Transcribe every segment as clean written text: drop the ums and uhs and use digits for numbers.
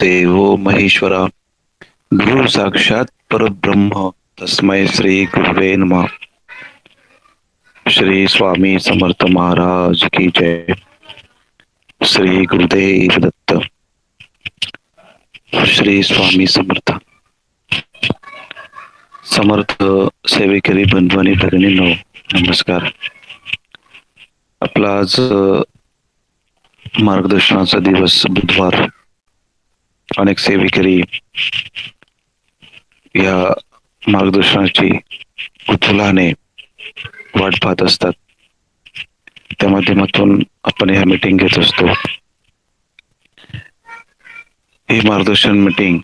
देवो महेश्वरा गुरु साक्षात परब्रह्म तस्मै श्री गुरुवे नमः. श्री स्वामी समर्थ महाराज की जय. श्री गुरुदेव दत्त. श्री स्वामी समर्थ. समर्थ सेवेकरी बंधू आणि भगिनींनो नमस्कार. आपला आज मार्गदर्शनाचा दिवस बुधवार. अनेक सेवेकरी या मार्गदर्शनाची कुतूहलाने वाट पाहत असतात. त्या माध्यमातून आपण ह्या मीटिंग घेत असतो. ही मार्गदर्शन मीटिंग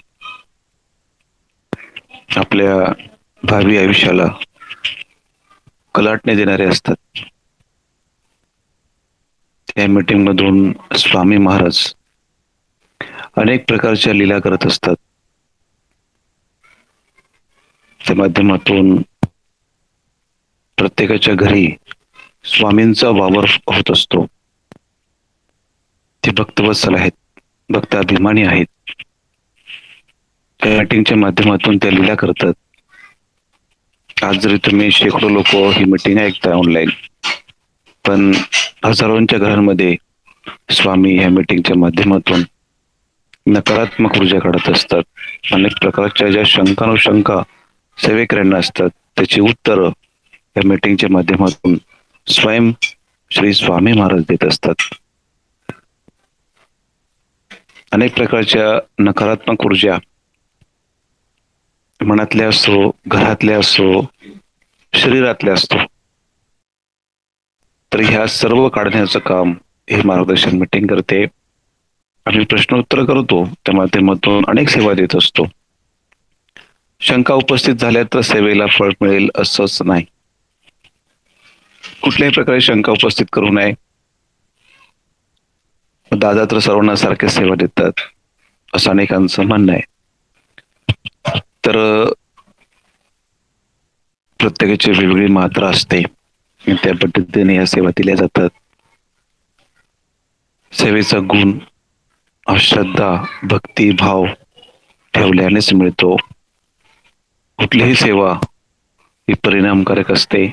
आपल्या भावी आयुष्याला कलाटणे देणारे असतात. त्या मीटिंग मधून स्वामी महाराज अनेक प्रकारच्या लीला करत असतात. त्या माध्यमातून प्रत्येकाच्या घरी स्वामींचा वावर होत असतो. ते भक्तवत्सल आहेत, भक्त अभिमानी आहेत. त्या मीटिंगच्या माध्यमातून त्या लीला करतात. आज जरी तुम्ही शेकडो लोक ही मीटिंग ऐकताय ऑनलाईन, पण हजारोंच्या घरांमध्ये स्वामी ह्या मीटिंगच्या माध्यमातून नकारात्मक ऊर्जा काढत असतात. अनेक प्रकारच्या ज्या शंकानुशंका सेवेकऱ्यांना असतात त्याची उत्तर या मीटिंगच्या माध्यमातून स्वयं श्री स्वामी महाराज देत असतात. अनेक प्रकारच्या नकारात्मक ऊर्जा मनातल्या असो, घरातल्या असो, शरीरातल्या असतो, तर ह्या सर्व काढण्याचं काम हे मार्गदर्शन मीटिंग करते. आम्ही प्रश्नोत्तर करतो, त्या माध्यमातून अनेक सेवा देत असतो. शंका उपस्थित झाल्या तर सेवेला फळ मिळेल असंच नाही. कुठल्याही प्रकारे शंका उपस्थित करू नये. दादा तर सर्वांना सारख्या सेवा देतात असं अनेकांचं म्हणणं आहे. तर प्रत्येकाची वेगवेगळी मात्रा असते, त्या पद्धतीने या सेवा दिल्या जातात. सेवेचा गुण श्रद्धा, भक्ती, भाव ठेवल्यानेच मिळतो. कुठलीही सेवा ही परिणामकारक असते.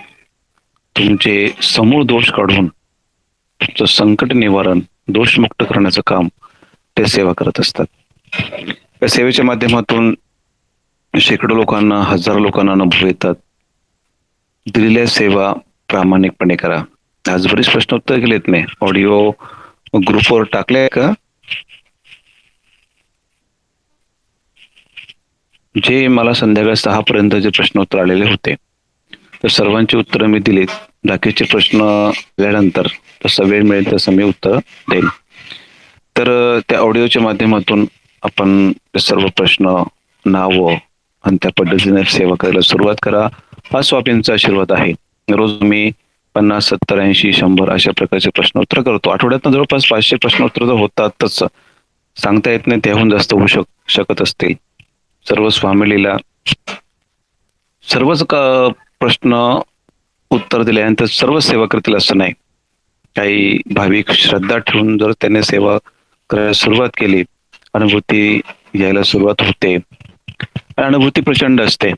तुमचे समूळ दोष काढून तुमचं संकट निवारण, दोषमुक्त करण्याचं काम ते सेवा करत असतात. या सेवेच्या माध्यमातून शेकडो लोकांना, हजारो लोकांना अनुभव येतात. दिलेल्या सेवा प्रामाणिकपणे करा. आज बरीच प्रश्नोत्तर केलेत नाही. ऑडिओ ग्रुपवर टाकले का? जे मला संध्याकाळी 6 पर्यंत जे प्रश्नोत्तर आलेले होते तर सर्वांची उत्तरं मी दिलीत. बाकीचे प्रश्न आल्यानंतर जसा वेळ मिळेल तसं मी उत्तर देईन. तर त्या ऑडिओच्या माध्यमातून आपण सर्व प्रश्न, नाव आणि त्या पद्धतीने सेवा करायला सुरुवात करा. हा स्वामींचा आशीर्वाद आहे. रोज मी 50, 70, 80, 100 अशा प्रकारचे प्रश्नोत्तर करतो. आठवड्यातनं जवळपास 500 प्रश्नोत्तर तर होतातच. सांगता येत नाही, त्याहून जास्त होऊ शकत असतील. सर्व स्वामीलीला सर्वच प्रश्न उत्तर दिल्यानंतर सर्व सेवा करतील असं नाही. काही भाविक श्रद्धा ठेवून जर त्याने सेवा करायला सुरुवात केली, अनुभूती यायला सुरुवात होते. अनुभूती प्रचंड असते.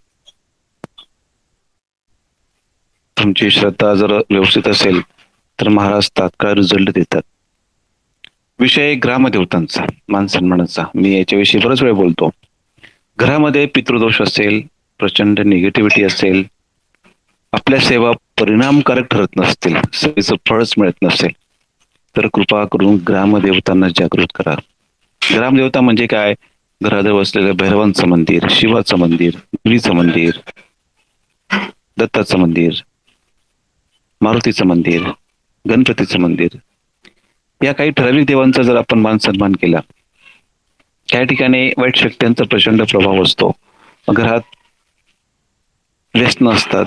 तुमची श्रद्धा जर व्यवस्थित असेल तर महाराज तात्काळ रिझल्ट देतात. विषय ग्रामदेवतांचा, मान सन्मानाचा. मी याच्याविषयी बराच वेळ बोलतो. घरामध्ये पितृदोष असेल, प्रचंड निगेटिव्हिटी असेल, आपल्या सेवा परिणामकारक ठरत नसतील, सेवेचं फळच मिळत नसेल, तर कृपा करून ग्रामदेवतांना जागृत करा. ग्रामदेवता म्हणजे काय? घराजवळ असलेलं भैरवांचं मंदिर, शिवाचं मंदिर, देवीचं मंदिर, दत्ताचं मंदिर, मारुतीचं मंदिर, गणपतीचं मंदिर, या काही ठराविक देवांचा जर आपण मान सन्मान केला, काही ठिकाणी वाईट शक्त्यांचा प्रचंड प्रभाव असतो. घरात व्यसन असतात,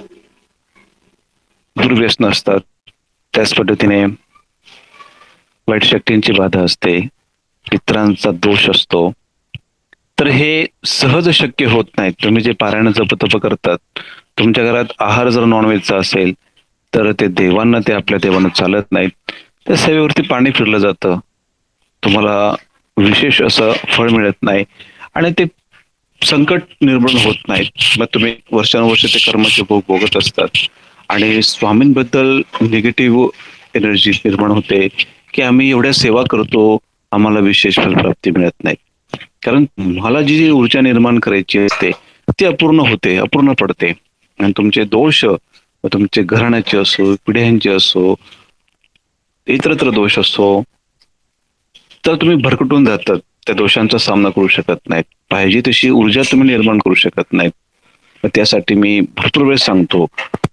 दुर्व्यसन असतात, त्याच पद्धतीने वाईट शक्तींची बाधा असते, पितरांचा दोष असतो. तर हे सहज शक्य होत नाही. तुम्ही जे पारायण जपतप करतात, तुमच्या घरात आहार जर नॉनव्हेजचा असेल तर ते देवांना, ते आपल्या देवांना चालत नाहीत. त्या सेवेवरती पाणी फिरलं जातं. तुम्हाला विशेष असं फळ मिळत नाही आणि ते संकट निर्माण होत नाहीत. मग तुम्ही वर्षानुवर्ष ते कर्माचे भोग भोगत असतात आणि स्वामींबद्दल निगेटिव्ह एनर्जी निर्माण होते की आम्ही एवढ्या सेवा करतो, आम्हाला विशेष फलप्राप्ती मिळत नाही. कारण तुम्हाला जी ऊर्जा निर्माण करायची असते ती अपूर्ण होते, अपूर्ण पडते आणि तुमचे दोष तुमचे घराण्याचे असो, पिढ्यांचे असो, इतरत्र दोष असो, तर तुम्ही भरकटून जातात. त्या दोषांचा सामना करू शकत नाहीत. पाहिजे तशी ऊर्जा तुम्ही निर्माण करू शकत नाहीत. त्यासाठी मी भरपूर वेळेस सांगतो,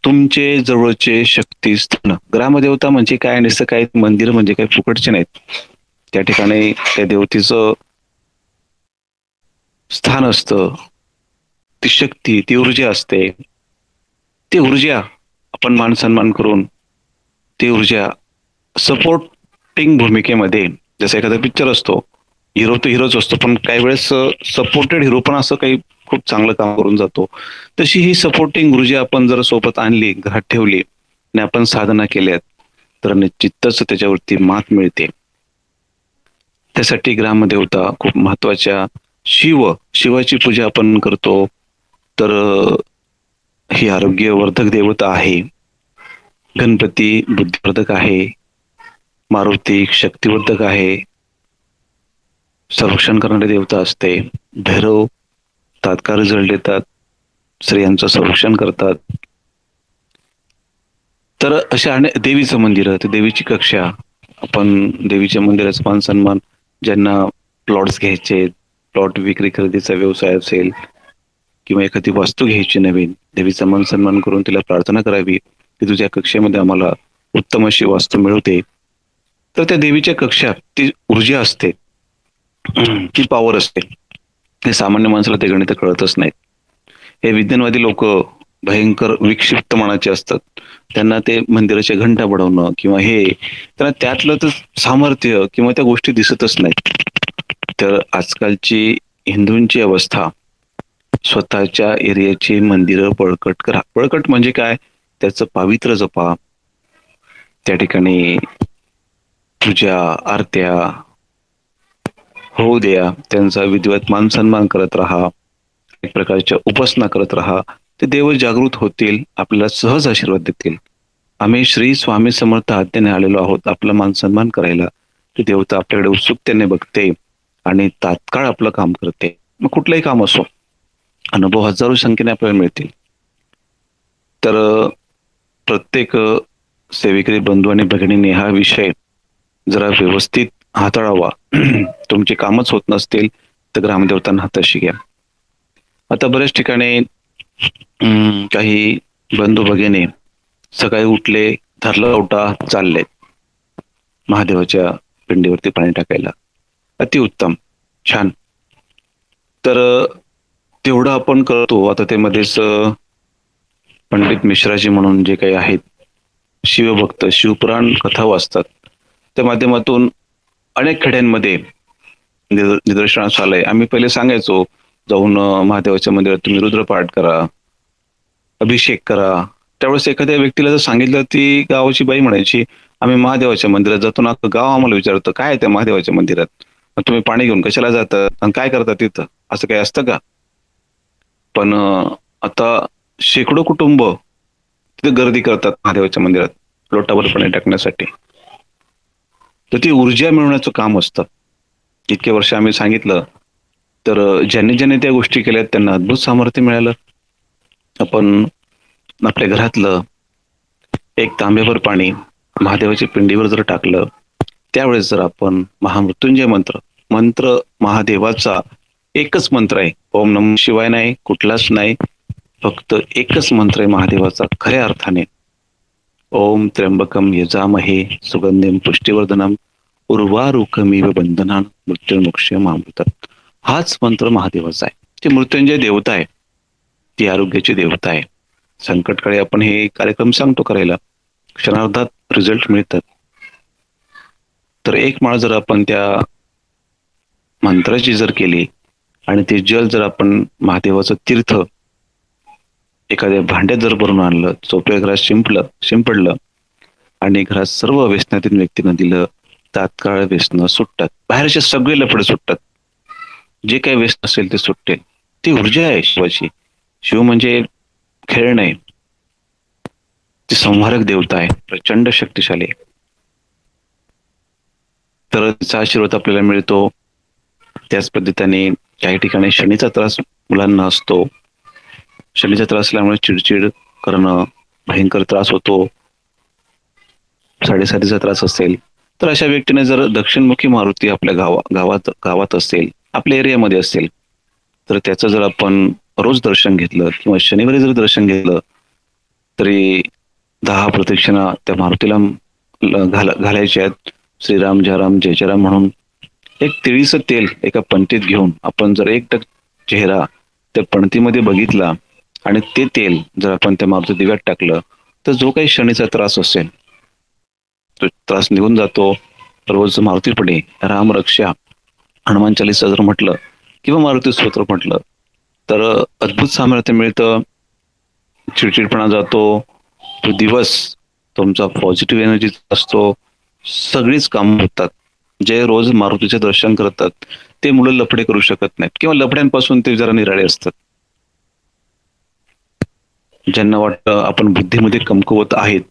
तुमचे जवळचे शक्तीस्थान, ग्रामदेवता म्हणजे काय, नुसतं काय मंदिर म्हणजे काय फुकटचे नाहीत. त्या ठिकाणी त्या देवतेचं स्थान असतं, ती शक्ती, ती ऊर्जा असते. ती ऊर्जा आपण मान सन्मान करून ती ऊर्जा सपोर्टिंग भूमिकेमध्ये, जसं एखादा पिक्चर असतो, हिरो तो हिरोच असतो, पण काही वेळेस सपोर्टेड हिरो पण असं काही खूप चांगलं काम करून जातो. तशी ही सपोर्टिंग ऊर्जा आपण जर सोबत आणली, घरात ठेवली आणि आपण साधना केल्यात, तर निश्चितच त्याच्यावरती मात मिळते. त्यासाठी ग्रामदेवता खूप महत्वाच्या. शिवाची पूजा आपण करतो, तर ही आरोग्यवर्धक देवता आहे. गणपती बुद्धिवर्धक आहे, मारुती शक्तिवर्धक आहे, संरक्षण करणारी देवता असते. भैरव तात्काळ रिझल्ट देतात, स्त्रियांचं संरक्षण करतात. तर अशा अनेक देवीचं मंदिर, ते देवीची कक्षा, आपण देवीच्या मंदिराचा मान सन्मान, ज्यांना प्लॉट्स घ्यायचे, प्लॉट विक्री खरेदीचा व्यवसाय असेल किंवा एखादी वास्तू घ्यायची नवीन, देवीचा मान सन्मान करून तिला प्रार्थना करावी की तुझ्या कक्षेमध्ये आम्हाला उत्तम अशी वास्तू मिळवते. तर त्या देवीच्या कक्षात ती ऊर्जा असते, ती पॉवर असते. हे सामान्य माणसाला ते गणित कळतच नाहीत. हे विज्ञानवादी लोक भयंकर विक्षिप्त मनाचे असतात. त्यांना ते मंदिराच्या घंटा बडवणं किंवा हे, त्यांना त्यातलं तर सामर्थ्य किंवा त्या गोष्टी दिसतच नाहीत. तर आजकालची हिंदूंची अवस्था, स्वतःच्या एरियाची मंदिरं बळकट करा. बळकट म्हणजे काय, त्याचं पावित्र्य जपा, त्या ठिकाणी पूजा आरत्या होऊ द्या, त्यांचा विधिवत मान सन्मान करत राहा, एक प्रकारच्या उपासना करत राहा. ते देव जागृत होतील, आपल्याला सहज आशीर्वाद देतील. आम्ही श्री स्वामी समर्थ आज्ञेने आलेलो आहोत आपला मान सन्मान करायला. ते देवता आपल्याकडे उत्सुकतेने बघते आणि तात्काळ आपलं काम करते. मग कुठलंही काम असो, अनुभव हजारो संख्येने आपल्याला मिळतील. तर प्रत्येक सेवेकरी बंधू आणि भगिनींनी हा विषय जरा व्यवस्थित हाताळावा. तुमचे कामच होत नसतील तर ग्रामदेवतांना हाताशी घ्या. आता बऱ्याच ठिकाणी काही बंधू भगिनी सकाळी उठले, धरला लोटा, चालले महादेवाच्या पिंडीवरती पाणी टाकायला. अतिउत्तम, छान. तर तेवढं आपण करतो. आता ते मध्येच पंडित मिश्राजी म्हणून जे काही आहेत, शिवभक्त, शिवपुराण कथा वाचतात, त्या माध्यमातून अनेक खेड्यांमध्ये निदर्शनास आलंय. आम्ही पहिले सांगायचो, जाऊन महादेवाच्या मंदिरात तुम्ही रुद्रपाठ करा, अभिषेक करा. त्यावेळेस एखाद्या व्यक्तीला जर सांगितलं, ती गावाची बाई म्हणायची, आम्ही महादेवाच्या मंदिरात जातो ना, गाव आम्हाला विचारतं काय आहे त्या महादेवाच्या मंदिरात, तुम्ही पाणी घेऊन कशाला जातात आणि काय करतात तिथं, असं काही असतं का? पण आता शेकडो कुटुंब तिथे गर्दी करतात महादेवाच्या मंदिरात लोटाभर पाणी टाकण्यासाठी. तर ती ऊर्जा मिळवण्याचं काम असतं. इतके वर्ष आम्ही सांगितलं, तर ज्यांनी ज्यांनी त्या गोष्टी केल्यात त्यांना अद्भुत सामर्थ्य मिळालं. आपण आपल्या घरातलं एक तांब्याभर पाणी महादेवाच्या पिंडीवर जर टाकलं, त्यावेळेस जर आपण महामृत्युंजय मंत्र, मंत्र महादेवाचा एकच मंत्र आहे, ओम नमः शिवाय नाही, कुठलाच नाही, फक्त एकच मंत्र आहे महादेवाचा खऱ्या अर्थाने. ओम त्र्यंबकम यजामहे सुगंधिम पुष्टिवर्धनम उर्वारुकमिव बंधनान मृत्युर्मुक्षयमामृतात. हाच मंत्र महादेवाचा आहे. ती मृत्युंजय देवता आहे, ती आरोग्याची देवता आहे. संकटकाळी आपण हे कार्यक्रम सांगतो करायला, क्षणार्धात रिझल्ट मिळतात. तर एक माळ जर आपण त्या मंत्राची जर केली आणि ते जल जर आपण महादेवाचं तीर्थ एखाद्या भांड्यात जर भरून आणलं, चोपड्या घरात शिंपडलं आणि घरात सर्व व्यसनातील व्यक्तींना दिलं, तात्काळ व्यसनं सुटतात. बाहेरचे सगळे लफडे सुटतात. जे काही व्यसन असेल ते सुटेल. ती ऊर्जा आहे शिवाची. शिव म्हणजे खेळ नाही. ती संहारक देवता आहे. प्रचंड शक्तिशाली आहे. तर तिचा आशीर्वाद आपल्याला मिळतो. त्याच पद्धतीने काही ठिकाणी शनीचा त्रास मुलांना असतो. शनीचा त्रास असल्यामुळे चिडचिड करणं, भयंकर त्रास होतो. साडेसातीचा त्रास असेल तर अशा व्यक्तीने जर दक्षिणमुखी मारुती आपल्या गावात गावात असेल, आपल्या एरियामध्ये असेल, तर त्याचं जर आपण रोज दर्शन घेतलं किंवा शनिवारी जर दर्शन घेतलं तरी 10 प्रदक्षिणा त्या मारुतीला घालायच्या आहेत. श्रीराम जय राम जय जय राम म्हणून. एक तिळीचं तेल एका पणतीत घेऊन आपण जर एक टक चेहरा त्या पणतीमध्ये बघितला आणि ते तेल जर आपण त्या मारुती दिव्यात टाकलं तर जो काही शनीचा त्रास असेल तो त्रास निघून जातो. रोज मारुतीपणे राम रक्षा हनुमान चालीसा जर म्हटलं किंवा मारुती स्तोत्र म्हटलं तर अद्भुत सामर्थ्य मिळतं. चिडचिडपणा जातो. तो दिवस तुमचा पॉझिटिव्ह एनर्जी असतो. सगळीच कामं होतात. जे रोज मारुतीचे दर्शन करतात ते मुलं लफडे करू शकत नाहीत किंवा लफड्यांपासून ते जरा निराळे असतात. ज्यांना वाटतं आपण बुद्धीमध्ये कमकुवत आहेत,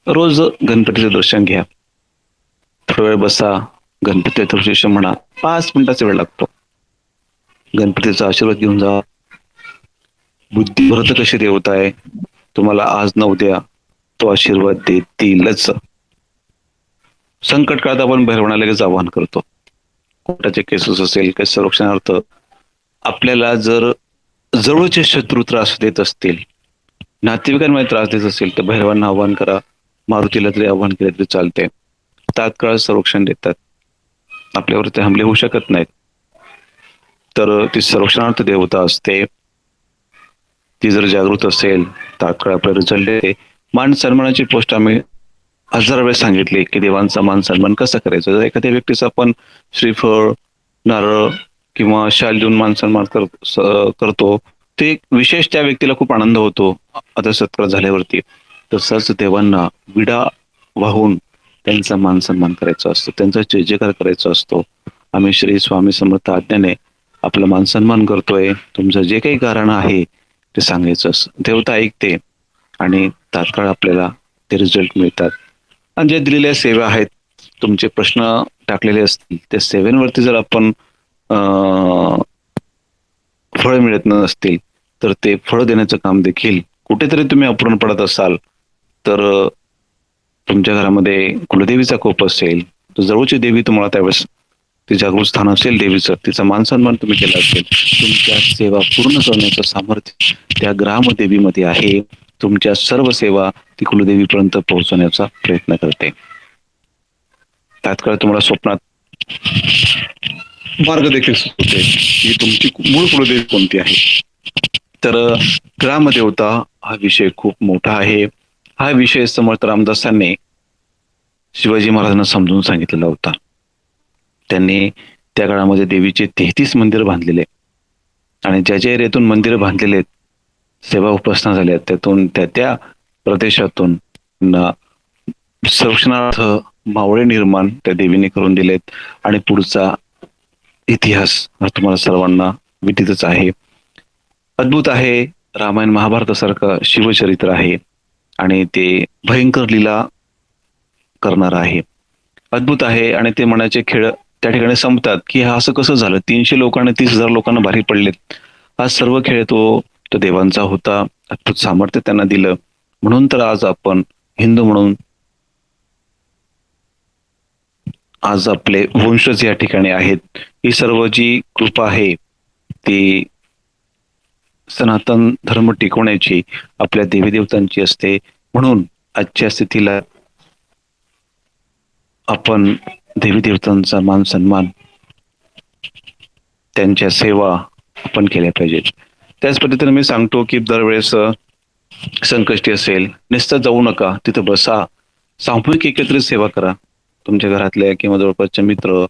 रोज गणपतीचं दर्शन घ्या. थोडा वेळ बसा, गणपती चतुर्दशी म्हणा. 5 मिनिटाचा वेळ लागतो. गणपतीचा आशीर्वाद घेऊन जा. बुद्धी भरत कशी देवता आहे, तुम्हाला आज न उद्या तो आशीर्वाद देतीलच. संकट काळात आपण भैरवणा लगेच आवाहन करतो. कोर्टाचे केसेस असेल काही संरक्षणार्थ आपल्याला जर जवळचे शत्रू त्रास देत असतील, नातेवाईकांमध्ये त्रास देत असेल तर भैरवांना आवाहन करा. मारुतीला तरी आवाहन केले तरी चालते. तात्काळ संरक्षण देतात. आपल्यावर ते हमले होऊ शकत नाहीत. तर ती संरक्षणार्थ देवता असते. ती जर जागृत असेल तात्काळ आपल्याला रिझल्ट देते. मान सन्मानाची पोस्ट आम्ही 1000 वेळेस सांगितले की देवांचा मान सन्मान कसा करायचा. जर एखाद्या व्यक्तीचा आपण श्रीफळ, नारळ किंवा शाल देऊन मान सन्मान करतो ते विशेष त्या व्यक्तीला खूप आनंद होतो आता सत्कार झाल्यावरती. तसंच देवांना विडा वाहून त्यांचा मान सन्मान करायचा असतो. त्यांचा जय जयकार करायचा असतो. आम्ही श्री स्वामी समर्थ आज्ञाने आपला मान सन्मान करतोय. तुमचं जे काही कारण आहे ते सांगायचं असतं. देवता ऐकते आणि तात्काळ आपल्याला ते रिझल्ट मिळतात. आणि ज्या दिलेल्या सेवा आहेत, तुमचे प्रश्न टाकलेले असतील त्या सेवेवरती जर आपण फळ मिळत नसतील तर ते फळ देण्याचं काम देखील कुठेतरी तुम्ही अपूर्ण पडत असाल तर तुमच्या घरामध्ये कुलदेवीचा कोप असेल तर जवळची देवी तुम्हाला त्यावेळेस ते जागृत स्थान असेल देवीचं, तिचा मान सन्मान तुम्ही केला असेल, तुमच्या सेवा पूर्ण करण्याचं सामर्थ्य त्या ग्रामदेवीमध्ये आहे. तुमच्या सर्व सेवा ती कुलदेवीपर्यंत पोहोचवण्याचा प्रयत्न करते. तात्काळ तुम्हाला स्वप्नात मार्ग देखील सुचवते की तुमची मूळ कुलदेवी कोणती आहे. तर ग्रामदेवता हा विषय खूप मोठा आहे. हा विषय समर्थ रामदासांनी शिवाजी महाराजांना समजून सांगितलेला होता. त्यांनी त्या काळामध्ये देवीचे 33 मंदिर बांधलेले आणि ज्या ज्या एरियातून मंदिरं बांधलेले आहेत, सेवा उपासना झाल्या, त्यातून त्या प्रदेशातून संरक्षणार्थ मावळे निर्माण त्या देवीने करून दिलेत. आणि पुढचा इतिहास हा तुम्हाला सर्वांना विदितच आहे. अद्भुत आहे. रामायण महाभारतासारखं शिवचरित्र आहे आणि ते भयंकर लीला करणार आहे. अद्भुत आहे. आणि ते मनाचे खेळ त्या ठिकाणी संपतात की हा असं कसं झालं. 300 लोकांना 30,000 लोकांना भारी पडलेत. हा सर्व खेळ तो देवांचा होता. अद्भुत सामर्थ्य त्यांना दिलं. म्हणून तर आज आपण हिंदू म्हणून आज आपले वंशज या ठिकाणी आहेत. ही सर्व जी कृपा आहे ती सनातन धर्म टिकवण्याची आपल्या देवी देवतांची असते. म्हणून आजच्या स्थितीला आपण देवी देवतांचा मान सन्मान, त्यांच्या सेवा आपण केल्या पाहिजेत. त्याच पद्धतीने मी सांगतो की दरवेळेस संकष्टी असेल, नुसतं जाऊ नका, तिथं बसा, सामूहिक एकत्रित सेवा करा. तुमच्या घरातल्या किंवा जवळपासचे मित्र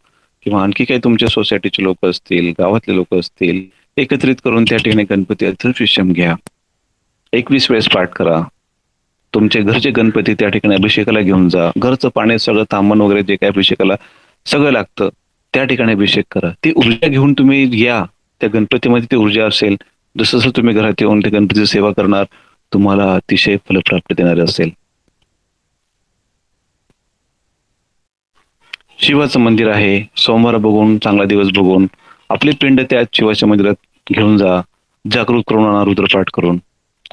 किंवा आणखी काही तुमच्या सोसायटीचे लोक असतील, गावातले लोक असतील, एकत्रित करून त्या ठिकाणी गणपती अथर्वशीर्षम घ्या. 21 वेळेस पाठ करा. तुमचे घरचे गणपती त्या ठिकाणी अभिषेकाला घेऊन जा. घरचं पाणी सगळं तांबण वगैरे जे काय अभिषेकाला सगळं लागतं त्या ठिकाणी अभिषेक करा. ती ऊर्जा घेऊन तुम्ही या. त्या गणपतीमध्ये ती ऊर्जा असेल. जसं जसं तुम्ही घरात येऊन त्या गणपतीची सेवा करणार तुम्हाला अतिशय फलप्राप्ती देणारे असेल. शिवाचं मंदिर आहे. सोमवार बघून चांगला दिवस बघून आपले पिंड त्या शिवाच्या मंदिरात घेऊन जा. जागृत करून आणा रुद्रपाठ करून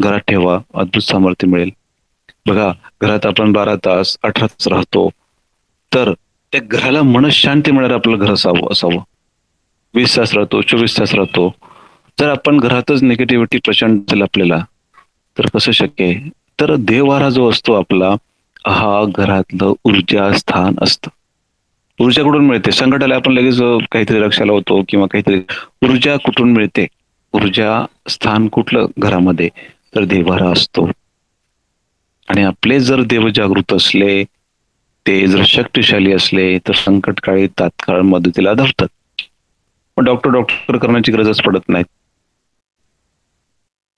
घरात ठेवा. अद्भुत सामर्थ्य मिळेल. बघा घरात आपण 12 तास 18 तास राहतो तर त्या घराला मनशांती मिळणार आपलं घर असावं. 20 तास राहतो 24 तास राहतो. जर आपण घरातच निगेटिव्हिटी प्रचंड असेल आपल्याला तर कसं शक्य आहे. तर देववारा जो असतो आपला हा घरातलं ऊर्जा स्थान असतं. ऊर्जा कुठून मिळते. संकट आले आपण लगेच काहीतरी लक्षाला होतो किंवा काहीतरी. ऊर्जा कुठून मिळते. ऊर्जा स्थान कुठलं घरामध्ये तर देववारा असतो. आणि आपले जर देव जागृत असले ते जर शक्तिशाली असले तर संकटकाळी तात्काळ मदतीला धावतात. पण डॉक्टर करण्याची गरजच पडत नाही.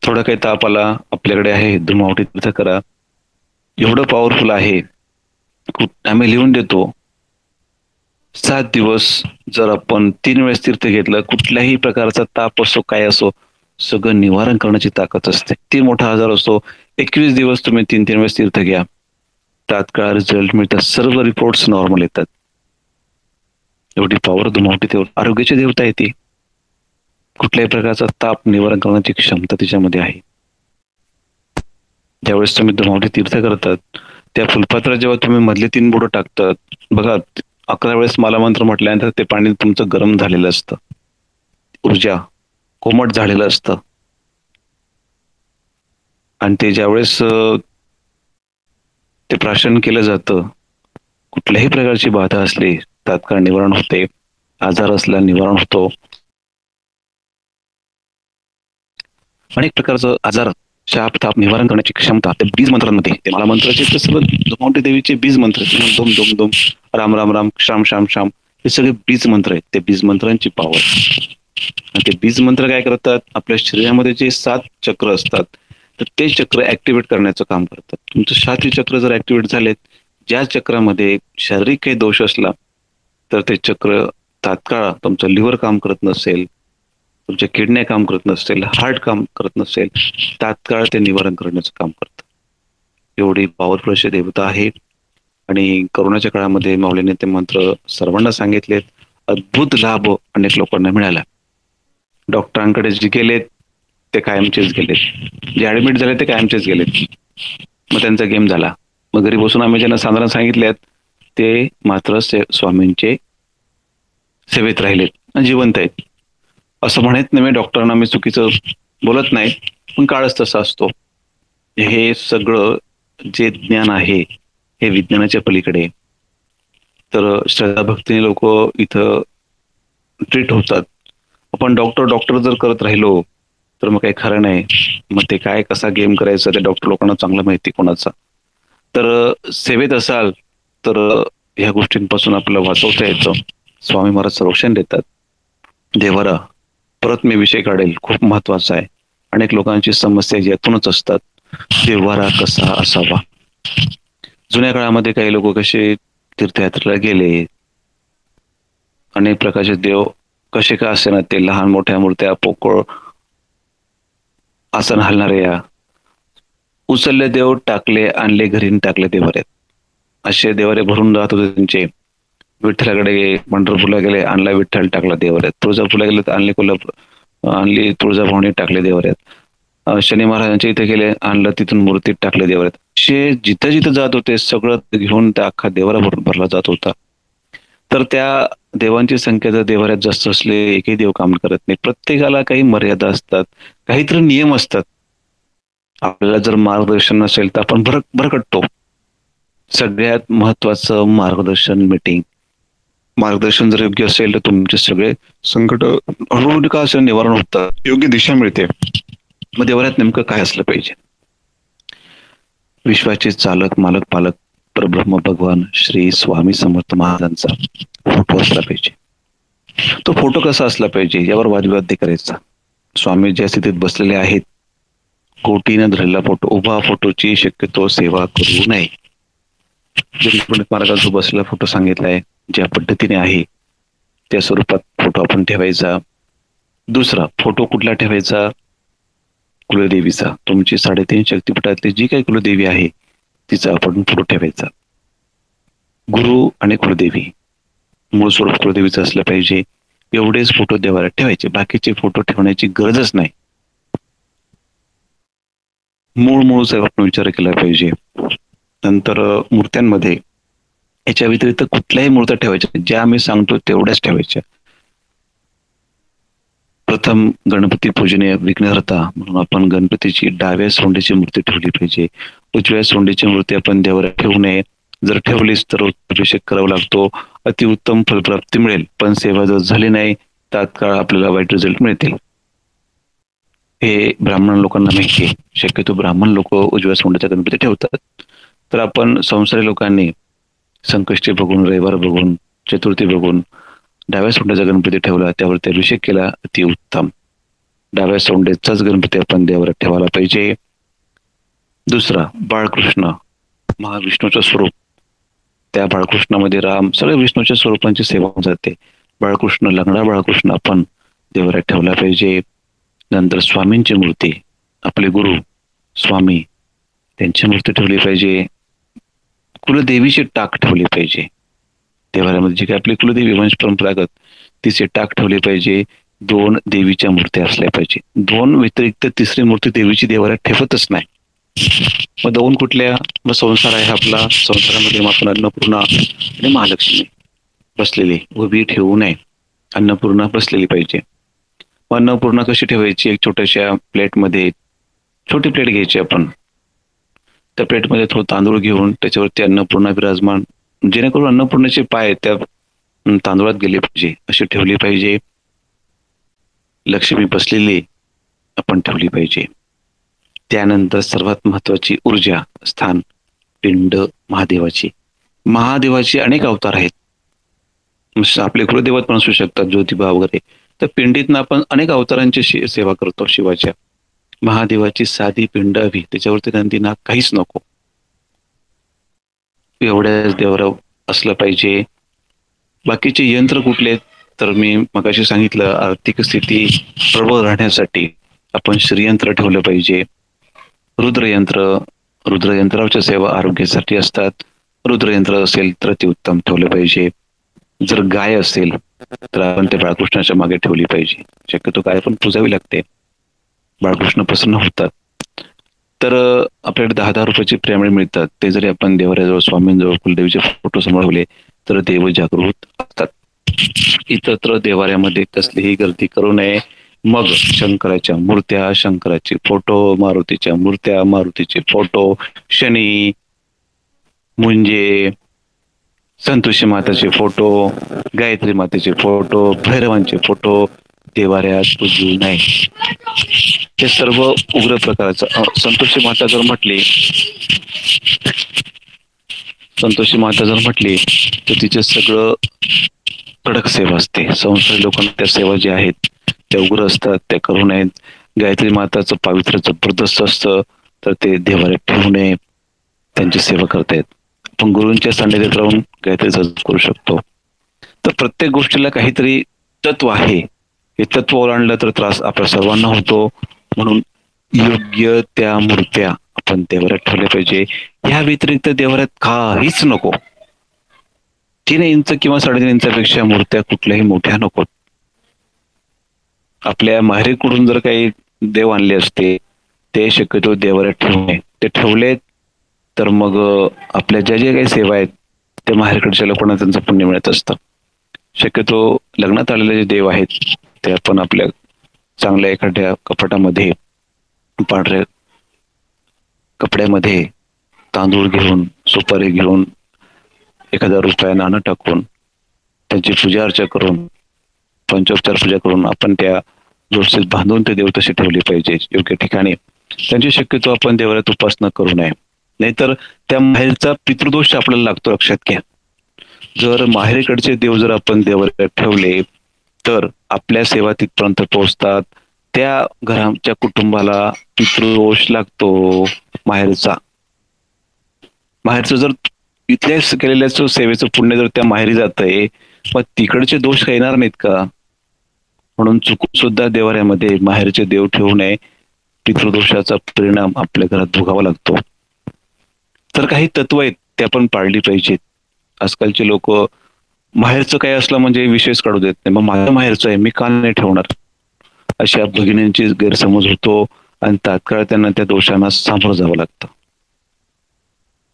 थोडा काही ताप आला आपल्याकडे आहे धुमावटी तीर्थ करा. एवढं पॉवरफुल आहे. आम्ही लिहून देतो 7 दिवस जर आपण 3 वेळेस तीर्थ घेतलं कुठल्याही प्रकारचा ताप असो काय असो सगळं निवारण करण्याची ताकद असते. ती मोठा आजार असतो 21 दिवस तुम्ही 3 वेळेस तीर्थ घ्या तात्काळ रिझल्ट मिळतात. सर्व रिपोर्ट्स नॉर्मल येतात. एवढी पॉवर धुमावटी तेवढी आरोग्याची देवता आहे ती. कुठल्याही प्रकारचा ताप निवारण करण्याची क्षमता तिच्यामध्ये आहे. ज्यावेळेस तुम्ही धुमावटी तीर्थ करतात त्या फुलपात्रात जेव्हा तुम्ही मधले 3 बोटं टाकतात बघा 11 वेळेस मला मंत्र म्हटल्यानंतर ते पाणी तुमचं गरम झालेलं असतं. ऊर्जा कोमट झालेलं असतं. आणि ते ज्यावेळेस ते प्राशन केलं जातं कुठल्याही प्रकारची बाधा असली तात्काळ निवारण होते. आजार असला निवारण होतो. अनेक प्रकारचं आजार शाप ताप निवारण करण्याची क्षमता त्या बीज मंत्रांमध्ये ते मला मंत्राचे ते सगळं धुमावटी देवीचे बीज मंत्र दोम दोम दोम राम राम राम श्याम श्याम श्याम हे सगळे बीज मंत्र आहेत. ते बीज मंत्रांची पॉवर. आणि ते बीज मंत्र काय करतात आपल्या शरीरामध्ये जे 7 चक्र असतात तर ते चक्र ऍक्टिव्हेट करण्याचं काम करतात. तुमचं 7 चक्र जर ऍक्टिव्हेट झालेत ज्या चक्रामध्ये शारीरिक काही दोष असला तर ते चक्र तात्काळ तुमचं लिव्हर काम करत नसेल तुमच्या किडन्या काम करत नसेल हार्ट काम करत नसेल तात्काळ ते निवारण करण्याचं काम करतं. एवढी पॉवरफुल अशी देवता आहे. आणि करोनाच्या काळामध्ये माऊलीने ते मंत्र सर्वांना सांगितलेत. अद्भुत लाभ अनेक लोकांना मिळाला. डॉक्टरांकडे जे गेलेत ते कायमचेच गेलेत. जे ऍडमिट झाले ते कायमचेच गेलेत. मग त्यांचा गेम झाला. मग घरी बसून आम्ही ज्यांना साधारण सांगितलेत ते मात्र स्वामींचे सेवेत राहिलेत जिवंत आहेत. असं म्हणत नाही डॉक्टरांना मी चुकीचं बोलत नाही पण काळच तसा असतो. हे सगळं जे ज्ञान आहे हे विज्ञानाच्या पलीकडे. तर श्रद्धा भक्तीने लोक इथं ट्रीट होतात. आपण डॉक्टर जर करत राहिलो तर मग काही खरं नाही. मग ते काय कसा गेम करायचा ते डॉक्टर लोकांना चांगलं माहिती कोणाचा. तर सेवेत असाल तर ह्या गोष्टींपासून आपल्याला वाचवता येतं. स्वामी महाराज संरक्षण देतात. देवारा परत मी विषय काढेल खूप महत्वाचा आहे. अनेक लोकांची समस्या यातूनच असतात. देवारा कसा असावा. जुन्या काळामध्ये काही लोक कसे तीर्थयात्रेला गेले अनेक प्रकारचे देव कसे का असे ना ते लहान मोठ्या मूर्त्या पोकळ आसन हलणाऱ्या उचलले देव टाकले आणले घरी टाकले देवाऱ्यात असे देवारे भरून जात होते त्यांचे. विठ्ठलाकडे पंढरपूरला गेले आणला विठ्ठल टाकला देवाऱ्यात. तुळजापूरला गेले तर आणली तुळजाभवानी टाकले देवाऱ्यात. शनी महाराजांच्या इथे गेले आणलं तिथून मूर्तीत टाकले देवाऱ्यात. असे जिथं जिथं जात होते सगळं घेऊन त्या अख्खा देवारा भरला जात होता. तर त्या देवांची संख्या जर देवाऱ्यात जास्त असले एकही देव काम करत नाही. प्रत्येकाला काही मर्यादा असतात काहीतरी नियम असतात. आपल्याला जर मार्गदर्शन नसेल तर आपण भरकटतो. सगळ्यात महत्वाचं मार्गदर्शन मीटिंग. मार्गदर्शन जर योग्य असेल तर तुमचे सगळे संकट हळूहळू का असेल निवारण होतात. योग्य दिशा मिळते. मग देवाऱ्यात नेमकं काय असलं पाहिजे. विश्वाचे चालक मालक पालक परब्रह्म भगवान श्री स्वामी समर्थ महाराजांचा फोटो असला पाहिजे. तो फोटो कसा असला पाहिजे यावर वादविवाद करायचा. स्वामी ज्या स्थितीत बसलेले आहेत गोटीनं धरलेला फोटो, उभा फोटोची शक्यतो सेवा करू नये. पंडित महाराजांचा बसलेला फोटो सांगितलाय, ज्या पद्धतीने आहे त्या स्वरूपात फोटो आपण ठेवायचा. दुसरा फोटो कुठला ठेवायचा? कुलदेवीचा. तुमची 3.5 शक्तिपीठातली जी काही कुलदेवी आहे तिचा आपण फोटो ठेवायचा. गुरु आणि कुलदेवी, मूळ स्वरूप कुलदेवीचं असलं पाहिजे, एवढेच फोटो देवाला ठेवायचे. बाकीचे फोटो ठेवण्याची गरजच नाही. मूळचा आपण विचार केला पाहिजे. नंतर मूर्त्यांमध्ये याच्या व्यतिरिक्त कुठल्याही मूर्त्या ठेवायच्या, ज्या आम्ही सांगतो तेवढ्याच ठेवायच्या. प्रथम गणपती पूजनीय विघ्नहर्ता म्हणून आपण गणपतीची डाव्या सोंडीची मूर्ती ठेवली पाहिजे. उजव्या सोंडीची मूर्ती आपण देवाला ठेवू नये. जर ठेवलीच तर अभिषेक करावा लागतो, अतिउत्तम फलप्राप्ती मिळेल. पण सेवा जर झाली नाही तात्काळ आपल्याला वाईट रिझल्ट मिळतील. हे ब्राह्मण लोकांना माहिती आहे. शक्यतो ब्राह्मण लोक उजव्या सोंडीचा गणपती ठेवतात. तर आपण संसारी लोकांनी संकष्टी बघून, रविवार बघून, चतुर्थी बघून डाव्या सोंडेचा गणपती ठेवला, त्यावरती अभिषेक केला, अतिउत्तम. डाव्या सोंडेचाच गणपती आपण देवाला ठेवायला पाहिजे. दुसरा बाळकृष्ण, महाविष्णूचं स्वरूप. त्या बाळकृष्णामध्ये राम, सगळ्या विष्णूच्या स्वरूपांची सेवा होऊन जाते. बाळकृष्ण, लंगडा बाळकृष्ण आपण देवाला ठेवला पाहिजे. नंतर स्वामींची मूर्ती, आपले गुरु स्वामी, त्यांची मूर्ती ठेवली पाहिजे. कुलदेवीची टाक ठेवली पाहिजे. देवालयामध्ये जी काही आपली कुलदेवी वंश परंपरागत तिचे टाक ठेवले पाहिजे. 2 देवीच्या मूर्त्या असल्या पाहिजे. 2 व्यतिरिक्त तिसरी मूर्ती देवीची देवालयात ठेवतच नाही. मग 2 कुठल्या? मग संसार आहे आपला, संसारामध्ये आपण अन्नपूर्णा आणि महालक्ष्मी बसलेली उभी ठेवू नये. अन्नपूर्णा बसलेली पाहिजे. मग अन्नपूर्णा कशी ठेवायची? एक छोट्याशा प्लेटमध्ये, छोटी प्लेट घ्यायची आपण, त्या प्लेटमध्ये थोडं तांदूळ घेऊन त्याच्यावरती अन्नपूर्णा विराजमान, जेणेकरून अन्नपूर्णाचे पाय त्या तांदूळात गेले पाहिजे अशी ठेवली पाहिजे. लक्ष्मी बसलेली आपण ठेवली पाहिजे. त्यानंतर सर्वात महत्वाची ऊर्जा स्थान, पिंड महादेवाची. महादेवाचे अनेक अवतार आहेत. आपले कुलदेवत पण असू शकतात, ज्योतिबा वगैरे. तर पिंडीतनं आपण अनेक अवतारांची सेवा करतो शिवाच्या. महादेवाची साधी पिंड हवी, त्याच्यावरती नंदी नाग काहीच नको, एवढ्याच देवाला असलं पाहिजे. बाकीचे यंत्र कुठले? तर मी मगाशी सांगितलं, आर्थिक स्थिती प्रबळ राहण्यासाठी आपण श्रीयंत्र ठेवलं पाहिजे. रुद्रयंत्राच्या सेवा आरोग्यासाठी असतात. रुद्रयंत्र असेल तर ते उत्तम ठेवलं पाहिजे. जर गाय असेल तर आपण ते बाळकृष्णाच्या मागे ठेवली पाहिजे. शक्यतो गाय पण पुजावी लागते, बाळकृष्ण प्रसन्न होतात. तर आपल्याकडे 10-10 रुपयाची प्रेमळे मिळतात. ते जरी आपण देवाऱ्याजवळ, स्वामींजवळ, कुलदेवीचे फोटो समोर ठेवले तर देव जागृत असतात. इतरत्र देवाऱ्यामध्ये कसलीही गर्दी करू नये. मग शंकराच्या मूर्त्या, शंकराचे फोटो, मारुतीच्या मूर्त्या, मारुतीचे फोटो, शनी, मुंजे, संतोषी माताचे फोटो, गायत्री मातेचे फोटो, भैरवांचे फोटो देवाऱ्यात पूजू नये. हे सर्व उग्र प्रकारचं. संतोषी माता जर म्हटली तर तिचे सगळं कडक सेवा असते. संसारी लोकांना त्या सेवा ज्या आहेत त्या उग्र असतात, त्या करू नयेत. गायत्री माताचं पावित्र्य जबरदस्त असतं, तर ते देवाऱ्यात ठेवू नये, त्यांची सेवा करता येत. आपण गुरूंच्या सान्निध्यात राहून गायत्रीचा जप करू शकतो. तर प्रत्येक गोष्टीला काहीतरी तत्व आहे. हे तत्व ओलांडलं तर त्रास आपल्या सर्वांना होतो. म्हणून योग्य त्या मूर्त्या आपण देवाऱ्यात ठेवल्या पाहिजे. या व्यतिरिक्त देवाऱ्यात काहीच नको. 3 इंच किंवा 3.5 इंचापेक्षा मूर्त्या कुठल्याही मोठ्या नकोत. आपल्या माहेरीकडून जर काही देव आणले असते ते शक्यतो देवाऱ्यात ठेवू नये. ते ठेवले तर मग आपल्या ज्या काही सेवा आहेत त्या माहेरकडच्या लोकांना त्यांचं पुण्य मिळत असतं. शक्यतो लग्नात आलेले जे देव आहेत ते आपण आपल्या चांगल्या एखाद्या कपाटामध्ये, पांढऱ्या कपड्यामध्ये तांदूळ घेऊन, सुपारी घेऊन, 1000 रुपया नाणं टाकून त्यांची पूजा अर्चा करून, पंचोपचार पूजा करून आपण त्या व्यवस्थित बांधून ते देव तसे ठेवले पाहिजे योग्य ठिकाणी. त्यांची शक्यतो आपण देवाऱ्यात उपासना करू नये, नाहीतर त्या माहेरचा पितृदोष आपल्याला लागतो. लक्षात घ्या. जर माहेरीकडचे देव जर आपण देवाऱ्यात ठेवले तर आपल्या सेवा तिथपर्यंत पोहोचतात. त्या घराच्या कुटुंबाला पितृदोष लागतो माहेरचा. माहेरचं जर इथल्या केलेल्या सेवेचं पुण्य जर त्या माहेरी जातंय, मग तिकडचे दोष काही येणार नाहीत का? म्हणून चुकून सुद्धा देवाऱ्यामध्ये माहेरचे देव ठेवू नये. पितृदोषाचा परिणाम आपल्या घरात भोगावा लागतो. तर काही तत्व आहेत ते आपण पाळली पाहिजेत. आजकालचे लोक माहेरचं काय असलं म्हणजे विशेष काढू देत नाही. मग माझ्या माहेरचं आहे, मी का नाही ठेवणार, अशा भगिनींची गैरसमज होतो आणि तात्काळ त्यांना त्या दोषांना सामोरं जावं लागतं.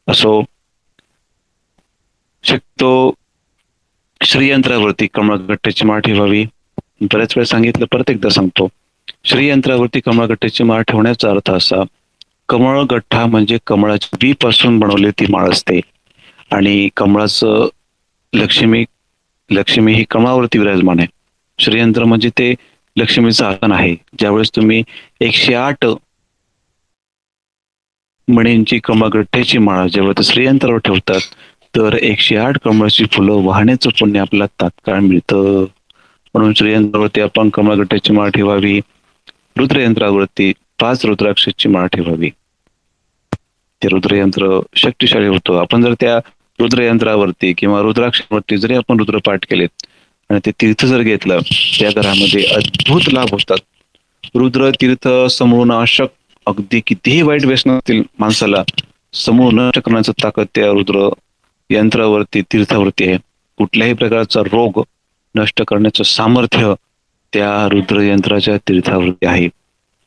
असो, शक्यतो श्रीयंत्रावरती कमळगट्ट्याची माळ ठेवावी. बऱ्याच वेळा सांगितलं, परत एकदा सांगतो. श्रीयंत्रावरती कमळगट्ट्याची माळ ठेवण्याचा अर्थ असा, कमळगठ्ठा म्हणजे कमळाची बी पासून बनवलेली ती माळ असते आणि कमळाचं लक्ष्मी लक्ष्मी ही कमळावरती विराजमान आहे. श्रीयंत्र म्हणजे ते लक्ष्मीचं आसन आहे. ज्यावेळेस तुम्ही 108 मणींची कमळगठ्ठ्याची माळ जेव्हा श्रीयंत्रावर ठेवतात, तर 108 कमळाची फुलं वाहण्याचं पुण्य आपल्याला तात्काळ मिळतं. म्हणून श्रीयंत्रावरती आपण कमळगट्ट्याची माळ ठेवावी. रुद्रयंत्रावरती 5 रुद्राक्षाची माळ ठेवावी. ते रुद्रयंत्र शक्तिशाली होतं. आपण जर त्या रुद्रयंत्रावरती किंवा रुद्राक्षावरती जरी आपण रुद्रपाठ केलेत आणि ते तीर्थ जर घेतलं, त्या घरामध्ये अद्भुत लाभ होतात. रुद्र तीर्थ समूळनाशक, अगदी कितीही वाईट व्यसन असतील माणसाला समूळ नष्ट करण्याचं ताकद त्या रुद्र यंत्रावरती तीर्थावरती आहे. कुठल्याही प्रकारचा रोग नष्ट करण्याचं सामर्थ्य त्या रुद्र यंत्राच्या तीर्थावरती आहे.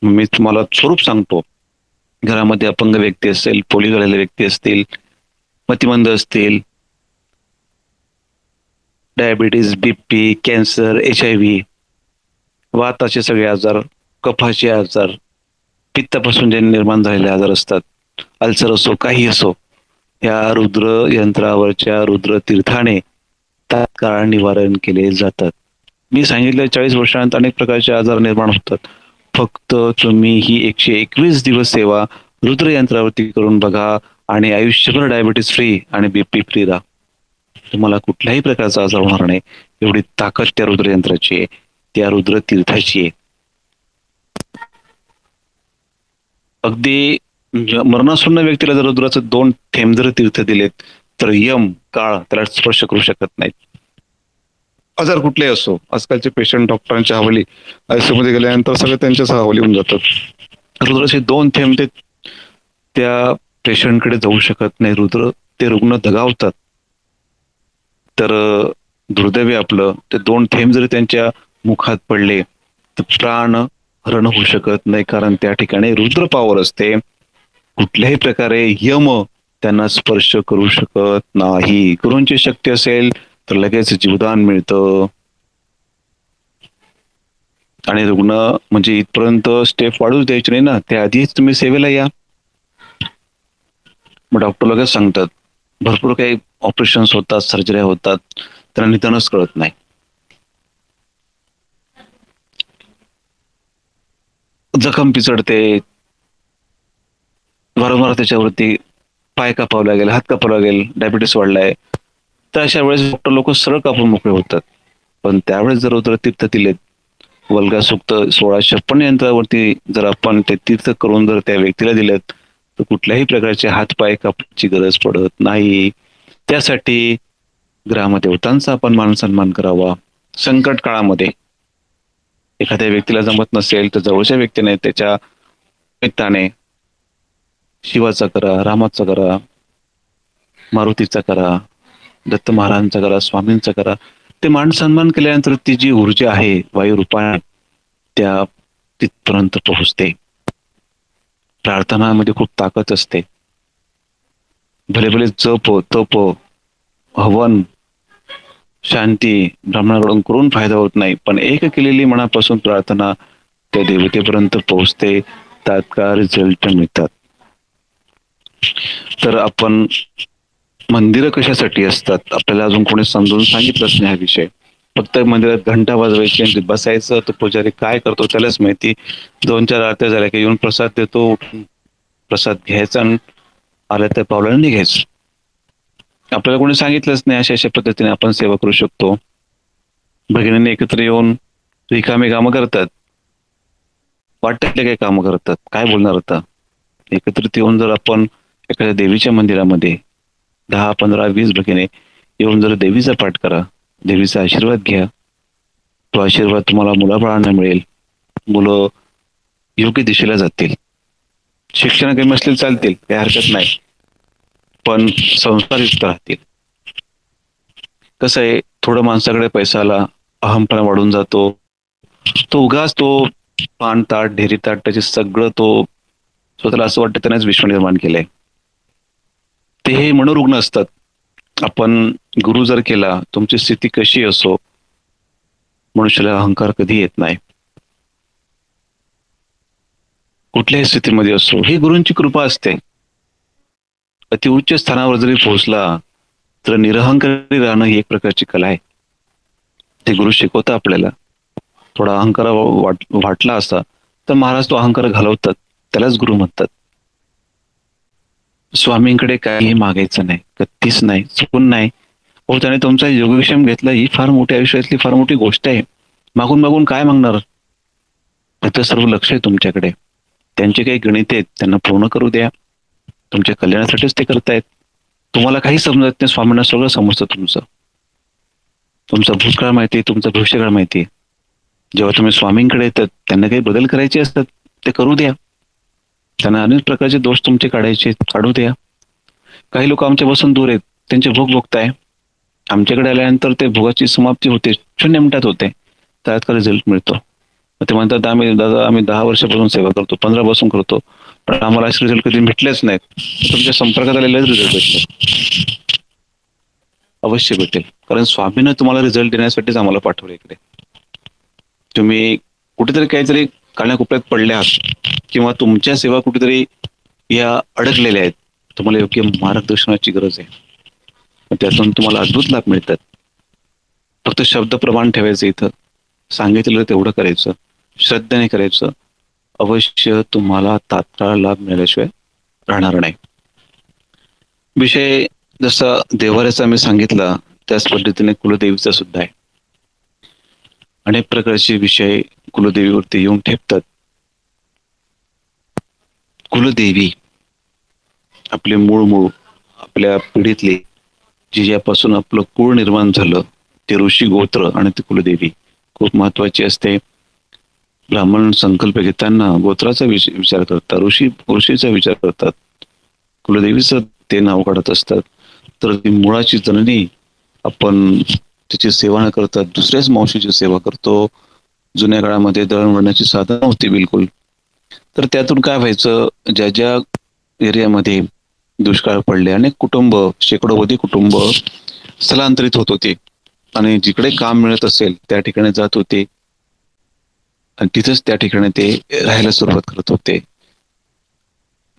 मी तुम्हाला स्वरूप सांगतो. घरामध्ये अपंग व्यक्ती असेल, पोळी झालेले व्यक्ती असतील, मतिमंद असतील, डायबिटीज, बीपी, कॅन्सर, HIV, वाताचे सगळे आजार, कफाचे आजार, पित्तापासून जे निर्माण झालेले आजार असतात, अल्सर असो काही असो, या रुद्र यंत्रावरच्या रुद्र तीर्थाने तात्काळ निवारण केले जातात. मी सांगितलं 40 वर्षांत अनेक प्रकारचे आजार निर्माण होतात. फक्त तुम्ही ही 121 दिवस सेवा रुद्र यंत्रावरती करून बघा आणि आयुष्यभर डायबिटीस फ्री आणि बीपी फ्री राहा. तुम्हाला कुठल्याही प्रकारचा आजार होणार नाही. एवढी ताकद त्या रुद्र यंत्राची आहे, त्या रुद्र तीर्थाची आहे. अगदी मरणासन्न व्यक्तीला जर रुद्राचं 2 थेंब जर तीर्थ दिलेत, तर यम काळ त्याला स्पर्श करू शकत नाहीत. आजार कुठलेही असो. आजकालचे पेशंट डॉक्टरांच्या हवाली आयसीयू मध्ये गेल्यानंतर सगळे त्यांच्याच हवाली होऊन जातात. रुद्राचे 2 थेंब ते त्या पेशंटकडे जाऊ शकत नाही. रुद्र ते रुग्ण दगावतात. तर दुर्दैव आपलं, ते 2 थेंब जरी त्यांच्या मुखात पडले तर प्राण हरण होऊ शकत नाही, कारण त्या ठिकाणी रुद्र पावर असते. कुठल्याही प्रकारे यम त्यांना स्पर्श करू शकत नाही. गुरूंची शक्ती असेल तर लगेच जीवदान मिळतं आणि रुग्ण म्हणजे इथपर्यंत स्टेप वाढूच द्यायची नाही ना, त्याआधीच तुम्ही सेवेला या. मग डॉक्टर लगेच सांगतात. भरपूर काही ऑपरेशन्स होतात, सर्जऱ्या होतात, त्यांना निदानच कळत नाही. जखम पिचडते, वारंवार त्याच्यावरती पाय कापावला गेला, हात कापावला गेला, डायबिटीस वाढलाय, तर अशा वेळेस डॉक्टर लोक सरळ कापून मोकळे होतात. पण त्यावेळेस जर रुद्र तीर्थ दिलेत, वल्गा सूक्त 1656 यंत्रावरती जर आपण ते तीर्थ करून जर त्या व्यक्तीला दिलेत, तर कुठल्याही प्रकारचे हातपाय कापण्याची गरज पडत नाही. त्यासाठी ग्रामदेवतांचा आपण मान सन्मान करावा. संकट काळामध्ये एखाद्या व्यक्तीला जमत नसेल तर जवळच्या व्यक्तीने त्याच्या निमित्ताने शिवाचा करा, रामाचा करा, मारुतीचा करा, दत्त महाराजांचा करा, स्वामींचा करा. ते मान सन्मान केल्यानंतर ती जी ऊर्जा आहे वायू रूपाने त्या तिथपर्यंत पोहोचते. प्रार्थनामध्ये खूप ताकद असते. भले भले जप, तप, हवन, शांती ब्राह्मणाकडून करून फायदा होत नाही, पण एक केलेली मनापासून प्रार्थना त्या देवतेपर्यंत पोहोचते, तात्काळ रिझल्ट मिळतात. तर आपण मंदिरं कशासाठी असतात आपल्याला अजून कोणी समजून सांगितलंच नाही हा विषय. फक्त मंदिरात घंटा वाजवायची आणि बसायचं, तर पुजारी काय करतो त्यालाच माहिती. 2-4 आरत्या झाल्या की येऊन प्रसाद देतो, उठून प्रसाद घ्यायचा आणि आल्या त्या पावलाने निघायचं. आपल्याला कोणी सांगितलंच नाही अशा पद्धतीने आपण सेवा करू शकतो. भगिनींनी एकत्र येऊन रिकामे कामं करतात. वाटेतले काही कामं करतात, काय बोलणार आता. एकत्रित येऊन जर आपण एखाद्या देवीच्या मंदिरामध्ये 10, 15, 20 भगिनी येऊन जर देवीचा पाठ करा, देवीचा आशीर्वाद घ्या, तो आशीर्वाद तुम्हाला मुलाबाळांना मिळेल. मुलं योग्य दिशेला जातील. शिक्षण कमी असतील चालतील, काही हरकत नाही, पण संस्कारयुक्त राहतील. कसं आहे, थोडं माणसाकडे पैसा आला, अहमपणा वाढून जातो. तो उगाच तो पान ताट ढेरी ताट त्याचे सगळं तो स्वतःला असं वाटतं त्यानेच विश्व निर्माण केलंय. ते हे मनोरुग्ण असतात. आपण गुरु जर केला, तुमची स्थिती कशी असो, मनुष्याला अहंकार कधी येत नाही. कुठल्याही स्थितीमध्ये असो, ही गुरूंची कृपा असते. अति उच्च स्थानावर जरी पोहोचला तर निरहंकारी राहणं ही एक प्रकारची कला आहे. ते गुरु शिकवतात आपल्याला. थोडा अहंकार वाटला असता तर महाराज तो अहंकार घालवतात, त्यालाच गुरु म्हणतात. स्वामींकडे काही मागायचं नाही, कधीच नाही, चुकून नाही. हो, त्याने तुमचा योगक्षेम घेतला, ही फार मोठी आयुष्यातली फार मोठी गोष्ट आहे. मागून मागून काय मागणार. त्याचं सर्व लक्ष आहे तुमच्याकडे. त्यांचे काही गणित आहेत, त्यांना पूर्ण करू द्या. तुमच्या कल्याणासाठीच ते करतायत. तुम्हाला काही समजत नाही, स्वामींना सगळं समजतं. तुमचा भूतकाळ माहिती, तुमचा भविष्यकाळ माहिती. जेव्हा तुम्ही स्वामींकडे येतात, त्यांना काही बदल करायचे असतात, ते करू द्या. त्यांना अनेक प्रकारचे दोष तुमचे काढायचे, काढू द्या. काही लोक आमच्यापासून दूर आहेत, त्यांचे भोग भोगताय. आमच्याकडे आल्यानंतर ते भोगाची समाप्ती होते, 0 मिनिटात होते, त्यात का रिझल्ट मिळतो. ते म्हणतात आम्ही 10 वर्षापासून सेवा करतो, 15 पासून करतो, पण आम्हाला असे रिझल्ट कधी भेटलेच नाहीत. तुमच्या संपर्कात आलेलेच रिझल्ट भेटले. अवश्य भेटेल, कारण स्वामीनं तुम्हाला रिझल्ट देण्यासाठीच आम्हाला पाठवलं इकडे. तुम्ही कुठेतरी काहीतरी काळ्याकोपऱ्यात पडले आहात, किंवा तुमच्या सेवा कुठेतरी या अडकलेल्या आहेत, तुम्हाला योग्य मार्गदर्शनाची गरज आहे. त्यातून तुम्हाला अद्भुत लाभ मिळतात. फक्त शब्द प्रमाण ठेवायचं, इथं सांगितलेलं तेवढं करायचं, श्रद्धेने करायचं. अवश्य तुम्हाला तात्काळ लाभ मिळाल्याशिवाय राहणार नाही. विषय जसा देवाऱ्याचा मी सांगितला, त्याच पद्धतीने कुलदेवीचा सुद्धा आहे. अनेक प्रकारचे विषय कुलदेवीवरती येऊन ठेपतात. कुलदेवी आपले मूळ आपल्या पिढीतले, ज्यापासून आपलं कुळ निर्माण झालं, ते ऋषी गोत्र आणि ती कुलदेवी खूप महत्वाची असते. ब्राह्मण संकल्प घेताना गोत्राचा विचार करतात, ऋषीचा विचार करतात, कुलदेवीचं ते नाव काढत असतात. तर ती मुळाची जननी, आपण तिची सेवा न करता दुसऱ्याच मावशीची सेवा करतो. जुन्या काळामध्ये दळणवळणाची साधन नव्हती बिलकुल. तर त्यातून काय व्हायचं, ज्या एरियामध्ये दुष्काळ पडले, अनेक कुटुंब, शेकडोवधी कुटुंब स्थलांतरित होत होते आणि जिकडे काम मिळत असेल त्या ठिकाणी जात होते आणि तिथंच त्या ठिकाणी ते राहायला सुरुवात करत होते.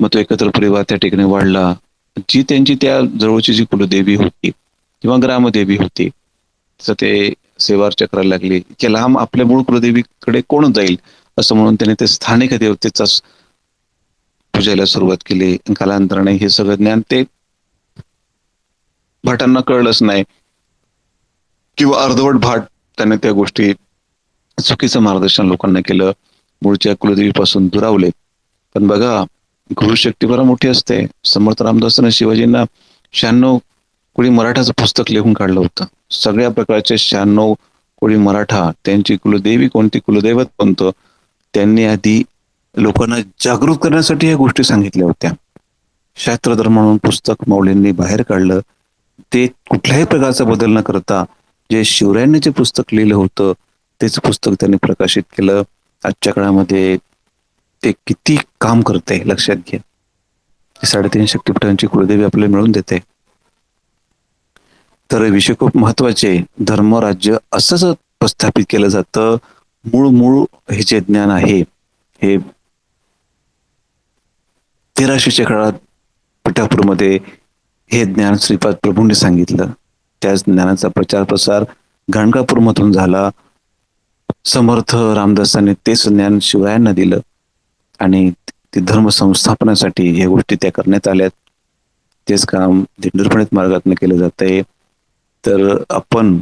मग तो एकत्र परिवार त्या ठिकाणी वाढला. जी त्यांची त्या जवळची जी कुलदेवी होती किंवा ग्रामदेवी होती, तिचं ते सेवार्चा करायला लागली. की लांब आपल्या मूळ कुलदेवीकडे कोण जाईल असं म्हणून त्याने ते स्थानिक देवतेचा पूजायला सुरुवात केली. कालांतराने हे सगळं ज्ञान ते भाटांना कळलंच नाही, किंवा अर्धवट भाट त्याने त्या गोष्टी चुकीचं मार्गदर्शन लोकांना केलं, मूळच्या कुलदेवीपासून दुरावले. पण बघा, गुरुशक्ती फार मोठी असते. समर्थ रामदासाने शिवाजींना 96 कोळी मराठाचं पुस्तक लिहून काढलं होतं. सगळ्या प्रकारचे 96 कोळी मराठा, त्यांची कुलदेवी कोणती, कुलदैवत कोणतं, त्यांनी आधी लोकांना जागृत करण्यासाठी या गोष्टी सांगितल्या होत्या. शास्त्रधर्म म्हणून पुस्तक माऊलींनी बाहेर काढलं. ते कुठल्याही प्रकारचा बदल न करता जे शिवरायांनी जे पुस्तक लिहिलं होतं तेच पुस्तक त्यांनी प्रकाशित केलं. आजच्या काळामध्ये ते किती काम करते लक्षात घ्या. 3.5 शक्तिपीठांची कुलदेवी आपल्याला मिळून देते. तर विषय खूप महत्वाचे. धर्म राज्य असंच प्रस्थापित केलं जातं. मूळ हे जे ज्ञान आहे, हे 1300च्या काळात पिठापूरमध्ये हे ज्ञान श्रीपाद प्रभूंनी सांगितलं. त्याच ज्ञानाचा प्रचार प्रसार गाणगापूर मधून झाला. समर्थ रामदासांनी तेच ज्ञान शिवरायांना दिलं आणि ते धर्म संस्थापनासाठी या गोष्टी त्या करण्यात आल्यात. तेच काम दिंडूरपणित मार्गातून केलं जात आहे. तर आपण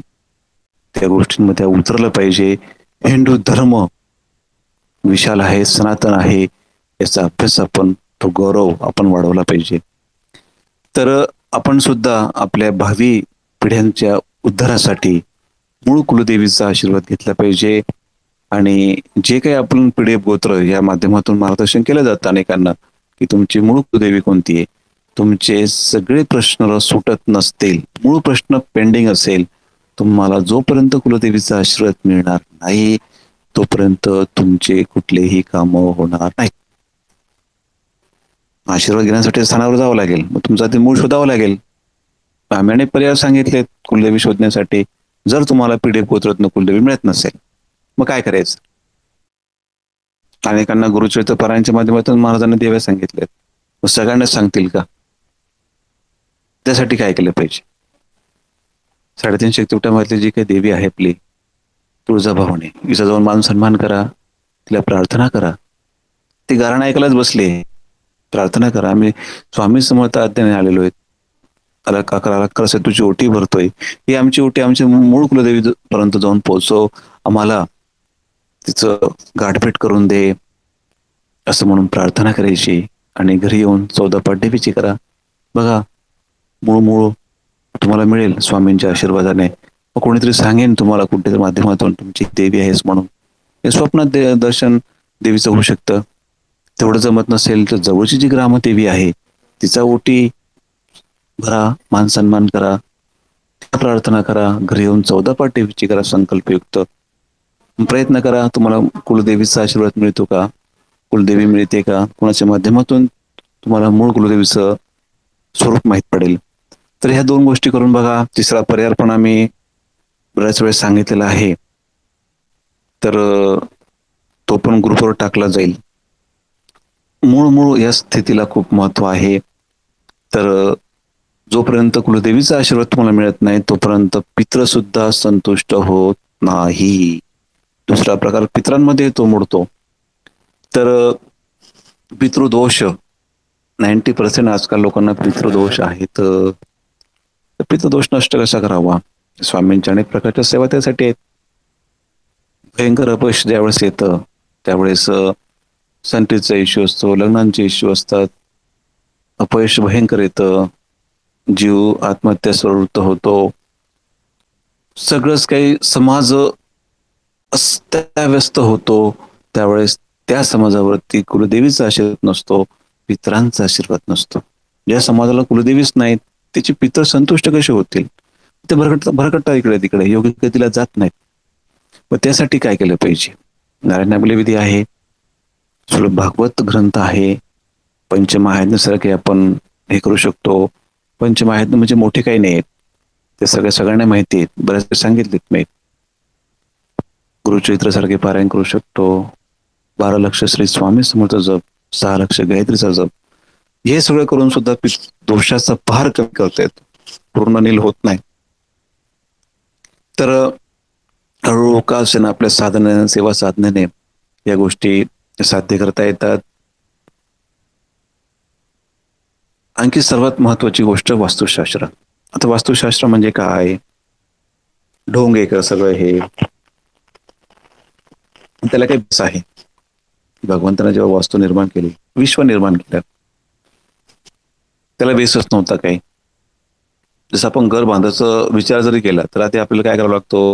त्या गोष्टींमध्ये उतरलं पाहिजे. हिंदू धर्म विशाल आहे, सनातन आहे, याचा अभ्यास आपण, तो गौरव आपण वाढवला पाहिजे. तर आपण सुद्धा आपल्या भावी पिढ्यांच्या उद्धारासाठी मूळ कुलदेवीचा आशीर्वाद घेतला पाहिजे. आणि जे काही आपण पिढी गोत्र या माध्यमातून मार्गदर्शन केलं जातं अनेकांना, की तुमची मूळ कुलदेवी कोणती आहे, तुमचे सगळे प्रश्न सुटत नसतील, मूळ प्रश्न पेंडिंग असेल, तुम्हाला जोपर्यंत कुलदेवीचा आशीर्वाद मिळणार नाही तोपर्यंत तुमचे कुठलेही काम होणार नाही. आशीर्वाद घेण्यासाठी स्थानावर जावं लागेल, मग तुमचा ते मूळ शोधावं लागेल. आम्ही अनेक पर्याय सांगितलेत कुलदेवी शोधण्यासाठी. जर तुम्हाला पिढी गोत्ररत्न कुलदेवी मिळत नसेल मग काय करायचं? अनेकांना गुरुचरित्र पारायणच्या माध्यमातून महाराजांनी देव्या सांगितल्यात, मग सगळ्यांना सांगतील का? त्यासाठी काय केलं पाहिजे? 3.5 शक्तिपीठामधली जी काही देवी आहे आपली तुळजाभवानी, हिचा जाऊन मान सन्मान करा, तिला प्रार्थना करा. ती गाणं ऐकायलाच बसले, प्रार्थना करा. आम्ही स्वामी समर्थ अध्यायाने आलेलो आहेत, त्याला 11 सेतूची ओटी भरतोय. ही आमची ओटी आमच्या मूळ कुलदेवी पर्यंत जाऊन पोहोचव, आम्हाला तिचं गाठभेट करून दे, असं म्हणून प्रार्थना करायची. आणि घरी येऊन 14 पाठ देवीची करा. बघा, मूळ तुम्हाला मिळेल स्वामींच्या आशीर्वादाने. मग कोणीतरी सांगेन तुम्हाला कुठेतरी माध्यमातून तुमची देवी आहेस म्हणून. हे स्वप्नात दर्शन देवीचं होऊ शकतं. तेवढं जमत नसेल तर जवळची जी ग्रामदेवी आहे तिचा ओटी भरा, मान सन्मान करा, प्रार्थना करा. घरी येऊन 14 पाठ देवीची करा संकल्पयुक्त. प्रयत्न करा, तुम्हाला कुलदेवीचा आशीर्वाद मिळतो का, कुलदेवी मिळते का, कोणाच्या माध्यमातून तुम्हाला मूळ कुलदेवीचं स्वरूप माहीत पडेल. तर ह्या 2 गोष्टी करून बघा. तिसरा पर्याय पण आम्ही बऱ्याच वेळेस सांगितलेला आहे, तर तो पण ग्रुपवर टाकला जाईल. मूळ या स्थितीला खूप महत्व आहे. तर जोपर्यंत कुलदेवीचा आशीर्वाद तुम्हाला मिळत नाही तोपर्यंत पित्र सुद्धा संतुष्ट होत नाही. दुसरा प्रकार पित्रांमध्ये तो मोडतो. तर पितृदोष 90% आजकाल लोकांना पितृदोष आहेत. पितृदोष नष्ट कसा करावा? स्वामींच्या अनेक प्रकारच्या सेवा त्यासाठी आहेत. भयंकर अपयश ज्यावेळेस येतं त्यावेळेस संततीचा इश्यू असतो, लग्नांचे इश्यू असतात, अपयश भयंकर येतं, जीव आत्महत्या प्रवृत्त होतो, सगळंच काही समाज अस्ताव्यस्त होतो. त्यावेळेस त्या समाजावरती कुलदेवीचा आशीर्वाद नसतो, पितरांचा आशीर्वाद नसतो. ज्या समाजाला कुलदेवीच नाहीत त्याचे पितर संतुष्ट कसे होतील? ते भरकटतात इकडे तिकडे, योग्य गतीला जात नाहीत. मग त्यासाठी काय केलं पाहिजे? नारायण विधी आहे, सुलभ भागवत ग्रंथ आहे, पंचमहायज्ञासारखे आपण हे करू शकतो. पंचमहायज्ञ म्हणजे मोठे काही नाहीत, ते सगळ्यांना माहिती आहेत, बऱ्याच सांगितलेत मी. गुरुचरित्र सारखे पारायण करू शकतो. 12 लक्ष श्री स्वामी समर्थ जप, 6 लक्ष गायत्रीचा जप, हे सगळं करून सुद्धा दोषाचा भार कमी करता येतो, पूर्ण नील होत नाही. तर हळूहळू का असेना आपल्या साधने, सेवा साधनेने या गोष्टी साध्य करता येतात. आणखी सर्वात महत्वाची गोष्ट वास्तुशास्त्र. आता वास्तुशास्त्र म्हणजे काय? ढोंग आहे का सगळं हे? त्याला काही बेस आहे. भगवंताने जेव्हा वास्तू निर्माण केली, विश्व निर्माण केलं, त्याला बेसच नव्हता काही. जसं आपण घर बांधायचा विचार जरी केला तर आधी आपल्याला काय करावं लागतो?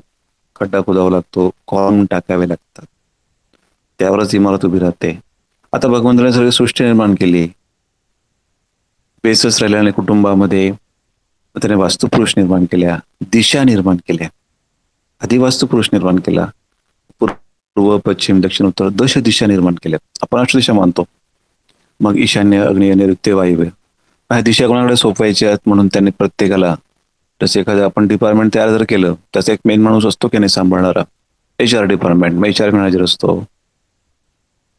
खड्डा खोदावा लागतो, कॉलम टाकावे लागतात, त्यावरच इमारत उभी राहते. आता भगवंताने सगळी सृष्टी निर्माण केली, बेसच राहिल्याने कुटुंबामध्ये त्याने वास्तुपुरुष निर्माण केल्या, दिशा निर्माण केल्या. आधी वास्तुपुरुष निर्माण केला, पूर्व पश्चिम दक्षिण उत्तर 10 दिशा निर्माण केल्या. आपण अष्टदिशा मानतो. मग ईशान्य, आग्नेय, नैऋत्य, वायव्य, ह्या दिशा कोणाकडे सोपवायच्या आहेत म्हणून त्यांनी प्रत्येकाला, जसं एखादं आपण डिपार्टमेंट तयार जर केलं त्याचा एक मेन माणूस असतो की नाही सांभाळणारा, HR डिपार्टमेंट मग HR मॅनेजर असतो,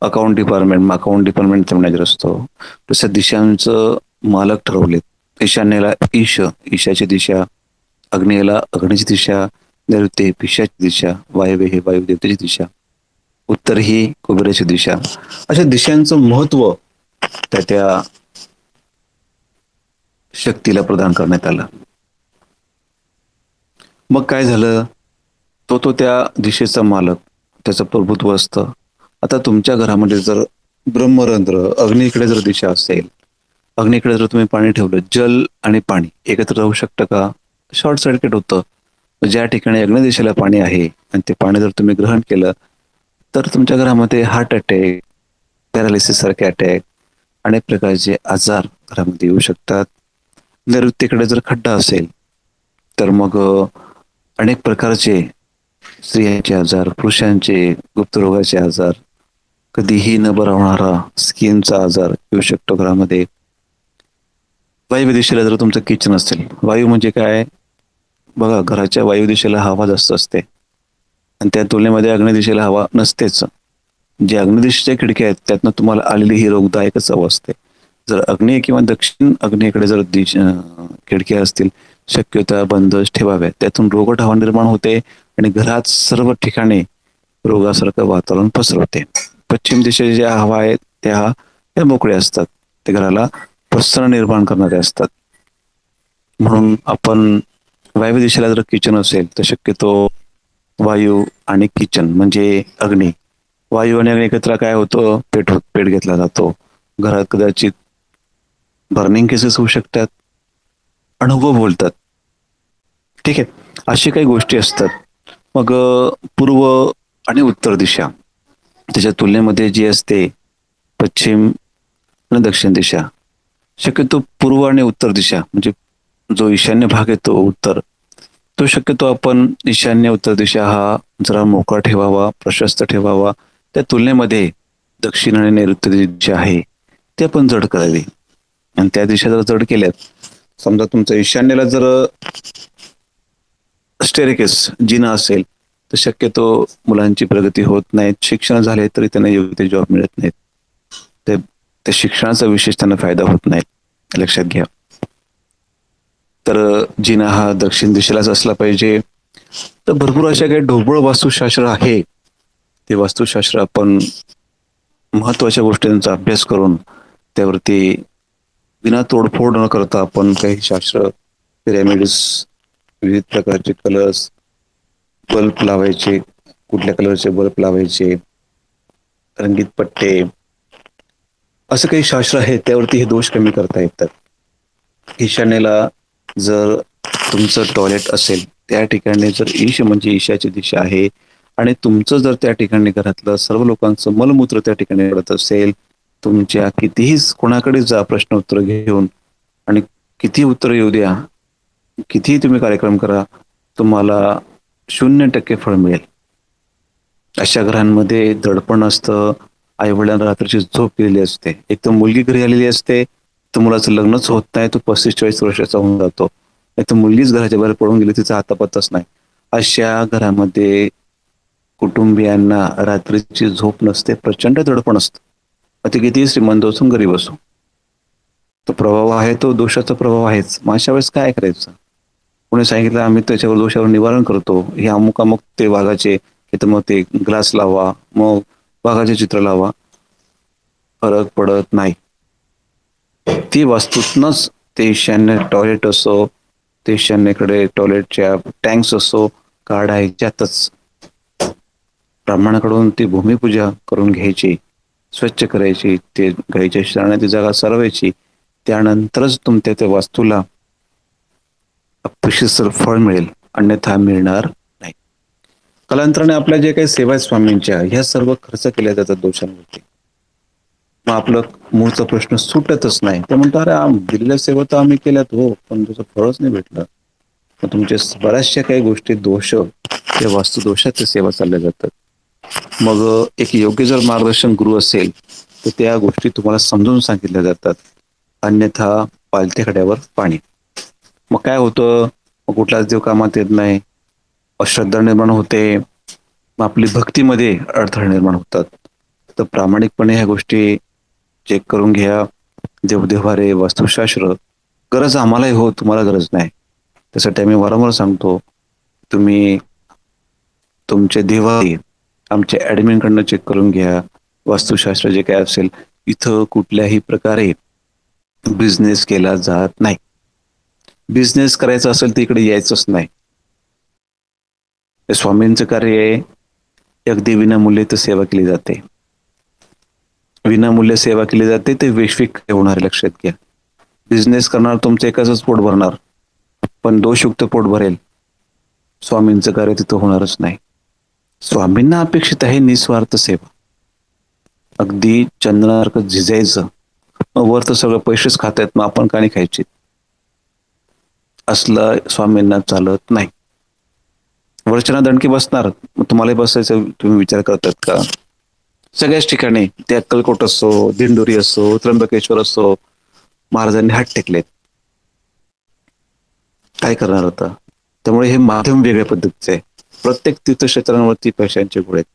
अकाउंट डिपार्टमेंट मॅनेजर असतो. तसं दिशांचं मालक ठरवलेत. ईशान्येला ईशाची दिशा, आग्नेयेला अग्नीची दिशा, नैऋत्य पिशाची दिशा, वायव्य हे वायुदेवतेची दिशा, उत्तर ही कुबेराची दिशा. अशा दिशांचं महत्व त्या शक्तीला प्रदान करण्यात आलं. मग काय झालं? तो त्या दिशेचा मालक, त्याचं प्रभुत्व असतं. आता तुमच्या घरामध्ये जर ब्रह्मरंध्र अग्नीकडे जर दिशा असेल, अग्नीकडे जर तुम्ही पाणी ठेवलं, जल आणि पाणी एकत्र राहू शकतं का? शॉर्ट सर्किट होतं. ज्या ठिकाणी अग्नी दिशेला पाणी आहे आणि ते पाणी जर तुम्ही ग्रहण केलं, तर तुमच्या घरामध्ये हार्ट अटॅक, पॅरालिसिस सारखे अटॅक, अनेक प्रकारचे आजार घरामध्ये येऊ शकतात. नैऋत्येकडे जर खड्डा असेल, तर मग अनेक प्रकारचे स्त्रियांचे आजार, पुरुषांचे गुप्तरोगाचे आजार, कधीही न बरा होणारा स्किनचा आजार येऊ शकतो घरामध्ये. वायव्य दिशेला जर तुमचं किचन असेल, वायू म्हणजे काय? बघा, घराच्या वायू दिशेला हवा जास्त असते आणि त्या तुलनेमध्ये अग्नि दिशेला हवा नसतेच. जे अग्नि दिशेच्या खिडक्या आहेत त्यातनं तुम्हाला आलेली ही रोगदायकच हवा असते. जर अग्नेय किंवा दक्षिण अग्नेयकडे जर खिडक्या असतील, शक्यता बंदच ठेवाव्या. त्यातून रोगट हवा निर्माण होते आणि घरात सर्व ठिकाणी रोगासारखं वातावरण पसरवते. पश्चिम दिशेच्या ज्या हवा आहेत त्या मोकळ्या असतात, ते घराला प्रसन्न निर्माण करणारे असतात. म्हणून आपण वायव्य दिशेला जर किचन असेल तर शक्यतो वायू आणि किचन म्हणजे अग्नी, वायू आणि अग्नी एकत्र काय होतं? पेट घेतला जातो. घरात कदाचित बर्निंग केसेस होऊ शकतात, अनुभव बोलतात. ठीक आहे, अशी काही गोष्टी असतात. मग पूर्व आणि उत्तर दिशा त्याच्या तुलनेमध्ये जी असते, पश्चिम आणि दक्षिण दिशा. शक्यतो पूर्व आणि उत्तर दिशा म्हणजे जो ईशान्य भाग येतो उत्तर, तो शक्यतो आपण ईशान्य उत्तर दिशा हा जरा मोकळा ठेवावा, प्रशस्त ठेवावा. त्या तुलनेमध्ये दक्षिण आणि नैऋत्य दिशा आहे ते आपण जड करावी. आणि त्या दिशा जर जड केल्यात, समजा तुमचं ईशान्येला जर स्टेअरकेस जिना असेल, तर शक्यतो मुलांची प्रगती होत नाही. शिक्षण झाले तरी त्यांना योग्य ते जॉब मिळत नाहीत. त्या शिक्षणाचा विशेष त्यांना फायदा होत नाही, लक्षात घ्या. तर जिना हा दक्षिण दिशेलाच असला पाहिजे. तर भरपूर अशा काही ढोबळ वास्तुशास्त्र आहे. ते वास्तुशास्त्र आपण महत्वाच्या गोष्टींचा अभ्यास करून त्यावरती विना तोडफोड न करता आपण काही शास्त्र, पिरॅमिड्स, विविध प्रकारचे कलर्स, बल्ब लावायचे, कुठल्या कलरचे बल्ब लावायचे, रंगीत पट्टे, असं काही शास्त्र आहे. त्यावरती हे दोष कमी करता येतात. ईशान्येला जर तुमचं टॉयलेट असेल, त्या ठिकाणी जर ईश म्हणजे ईशाची दिशा आहे आणि तुमचं जर त्या ठिकाणी घरातलं सर्व लोकांचं मलमूत्र त्या ठिकाणी पडत असेल, तुमच्या कितीही कोणाकडे जा प्रश्न उत्तर घेऊन आणि किती उत्तर येऊ द्या, कितीही तुम्ही कार्यक्रम करा, तुम्हाला 0% फळ मिळेल. अशा घरांमध्ये दडपण असतं. आईवडिलांना रात्रीची झोप केलेली असते. एक तर मुलगी घरी आलेली असते, तर मुलाचं लग्नच होत नाही, तो 35-40 वर्षाचा होऊन जातो. नाही तर मुलगीच घराच्या बाहेर पडून गेली, तिचा हातापत्ताच नाही. अशा घरामध्ये कुटुंबियांना रात्रीची झोप नसते, प्रचंड दडपण असतं. ते किती श्रीमंत असून गरीब असो, तो प्रभाव आहे, तो दोषाचा प्रभाव आहेच. मग अशा वेळेस काय करायचं? कोणी सांगितलं आम्ही त्याच्यावर दोषावर निवारण करतो, हे अमुक ते वाघाचे, तर मग ते ग्लास लावा, मग वाघाचे चित्र लावा, फरक पडत नाही. ती वास्तूतनच ते ईशान्य टॉयलेट असो, ते ईशान्येकडे टॉयलेटच्या टँक्स असो, काढायच्यातच. ब्राह्मणाकडून ती भूमिपूजा करून घ्यायची, स्वच्छ करायची, ते गाईच्या शरणाची जागा सरवायची. त्यानंतरच तुमच्या त्या वास्तूला अपेक्षित फळ मिळेल, अन्यथा मिळणार नाही. कालांतराने आपल्या जे काही सेवा स्वामींच्या ह्या सर्व खर्च केल्या जातात दोषांवरती. मग आपलं मूळचा प्रश्न सुटतच नाही. ते म्हणतो अरे दिलेल्या सेवा तर आम्ही केल्यात हो, पण त्याचं फळच नाही भेटलं. मग तुमच्या बऱ्याचशा काही गोष्टी दोष, त्या वास्तू दोषाच्या सेवा चालल्या जातात. मग एक योग्य जर मार्गदर्शन गुरु असेल तर त्या गोष्टी तुम्हाला समजून सांगितल्या जातात, अन्यथा पालथ्या खड्यावर पाणी. मग काय होतं? मग कुठलाच देव कामात येत नाही, अश्रद्धा निर्माण होते, मग आपली भक्तीमध्ये अडथळे निर्माण होतात. तर प्रामाणिकपणे ह्या गोष्टी चेक करून घ्या. देवदेवारे वास्तुशास्त्र गरज आम्हालाही हो, तुम्हाला गरज नाही. त्यासाठी आम्ही वारंवार सांगतो, तुम्ही तुमचे देवारे आमच्या ॲडमिनकडनं चेक करून घ्या. वास्तुशास्त्र जे काय असेल, इथं कुठल्याही प्रकारे बिझनेस केला जात नाही. बिझनेस करायचा असेल तर इकडे यायचंच नाही. स्वामींचं कार्य आहे, अगदी विनामूल्य तर सेवा केली जाते. विनामूल्य सेवा केली जाते ते वैश्विक होणार आहे, लक्षात घ्या. बिझनेस करणार तुमचं एकाच पोट भरणार, पण दोषयुक्त पोट भरेल. स्वामींचं कार्य तिथं होणारच नाही. स्वामींना अपेक्षित आहे निस्वार्थ सेवा. अगदी चंद्रासारखं झिजायचं, मग वर तर सगळं पैसेच खातायत, मग आपण का नाही खायचे, असलं स्वामींना चालत नाही. वरचना दणकी बसणार, मग तुम्हालाही बसायचं तुम्ही विचार करतात का? सगळ्याच ठिकाणी ते अक्कलकोट असो, दिंडोरी असो, त्र्यंबकेश्वर असो, महाराजांनी हात टेकलेत. काय करणार होता? त्यामुळे हे माध्यम वेगळ्या पद्धतीचे आहे. प्रत्येक तीर्थक्षेत्रांवरती पैशांचे घोडे आहेत.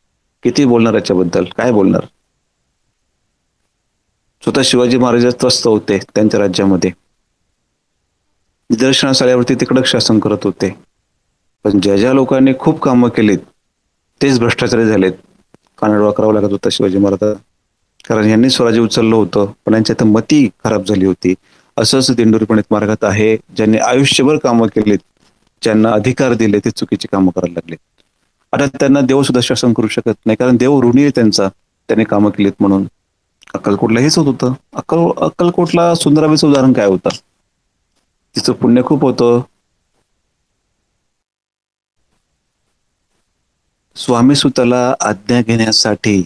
किती बोलणार याच्याबद्दल, काय बोलणार? स्वतः शिवाजी महाराज त्रस्त होते त्यांच्या राज्यामध्ये, निदर्शनास आल्यावरती ते कडक शासन करत होते. पण ज्या ज्या लोकांनी खूप कामं केलीत तेच भ्रष्टाचारी झालेत. कानडवा करावं लागत होता शिवाजी महाराज, कारण यांनी स्वराज्य उचललं होतं, पण यांच्या तर मती खराब झाली होती. असंच दिंडोरी पंडित मार्गात आहे, ज्यांनी आयुष्यभर कामं केलीत, ज्यांना अधिकार दिले ते चुकीची कामं करायला लागले. आता त्यांना देव सुद्धा शासन करू शकत नाही, कारण देव ऋणी आहे त्यांचा, त्यांनी कामं केलीत म्हणून. अक्कलकोटला हेच होत होतं. अक्कलकोटला सुंदराबाईचं उदाहरण काय होतं? तिचं पुण्य खूप होतं. स्वामी सुताला आज्ञा घेण्यासाठी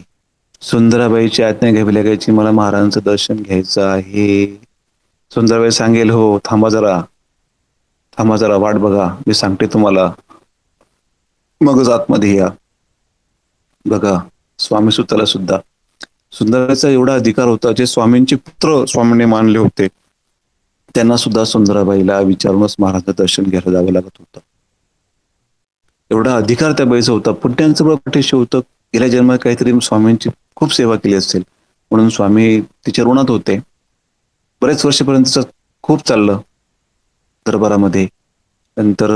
सुंदराबाईची आज्ञा घ्यावी लागायची, मला महाराजांचं दर्शन घ्यायचं आहे. सुंदराबाई सांगेल, हो थांबा जरा, थांबा जरा, वाट बघा, मी सांगते तुम्हाला, मगच आतमध्ये या. बघा, स्वामी सुताला सुद्धा सुंदराबाईचा एवढा अधिकार होता, जे स्वामींचे पुत्र स्वामींनी मानले होते त्यांना सुद्धा सुंदराबाईला विचारूनच महाराजांचं दर्शन घ्यायला जावं लागत होतं. एवढा अधिकार त्या बाईचा होता. पुण्यांचं बळ पाठीशी होतं. गेल्या जन्मात काहीतरी स्वामींची खूप सेवा केली असेल म्हणून स्वामी तिच्या ऋणात होते. बरेच वर्षापर्यंत खूप चाललं दरबारामध्ये. नंतर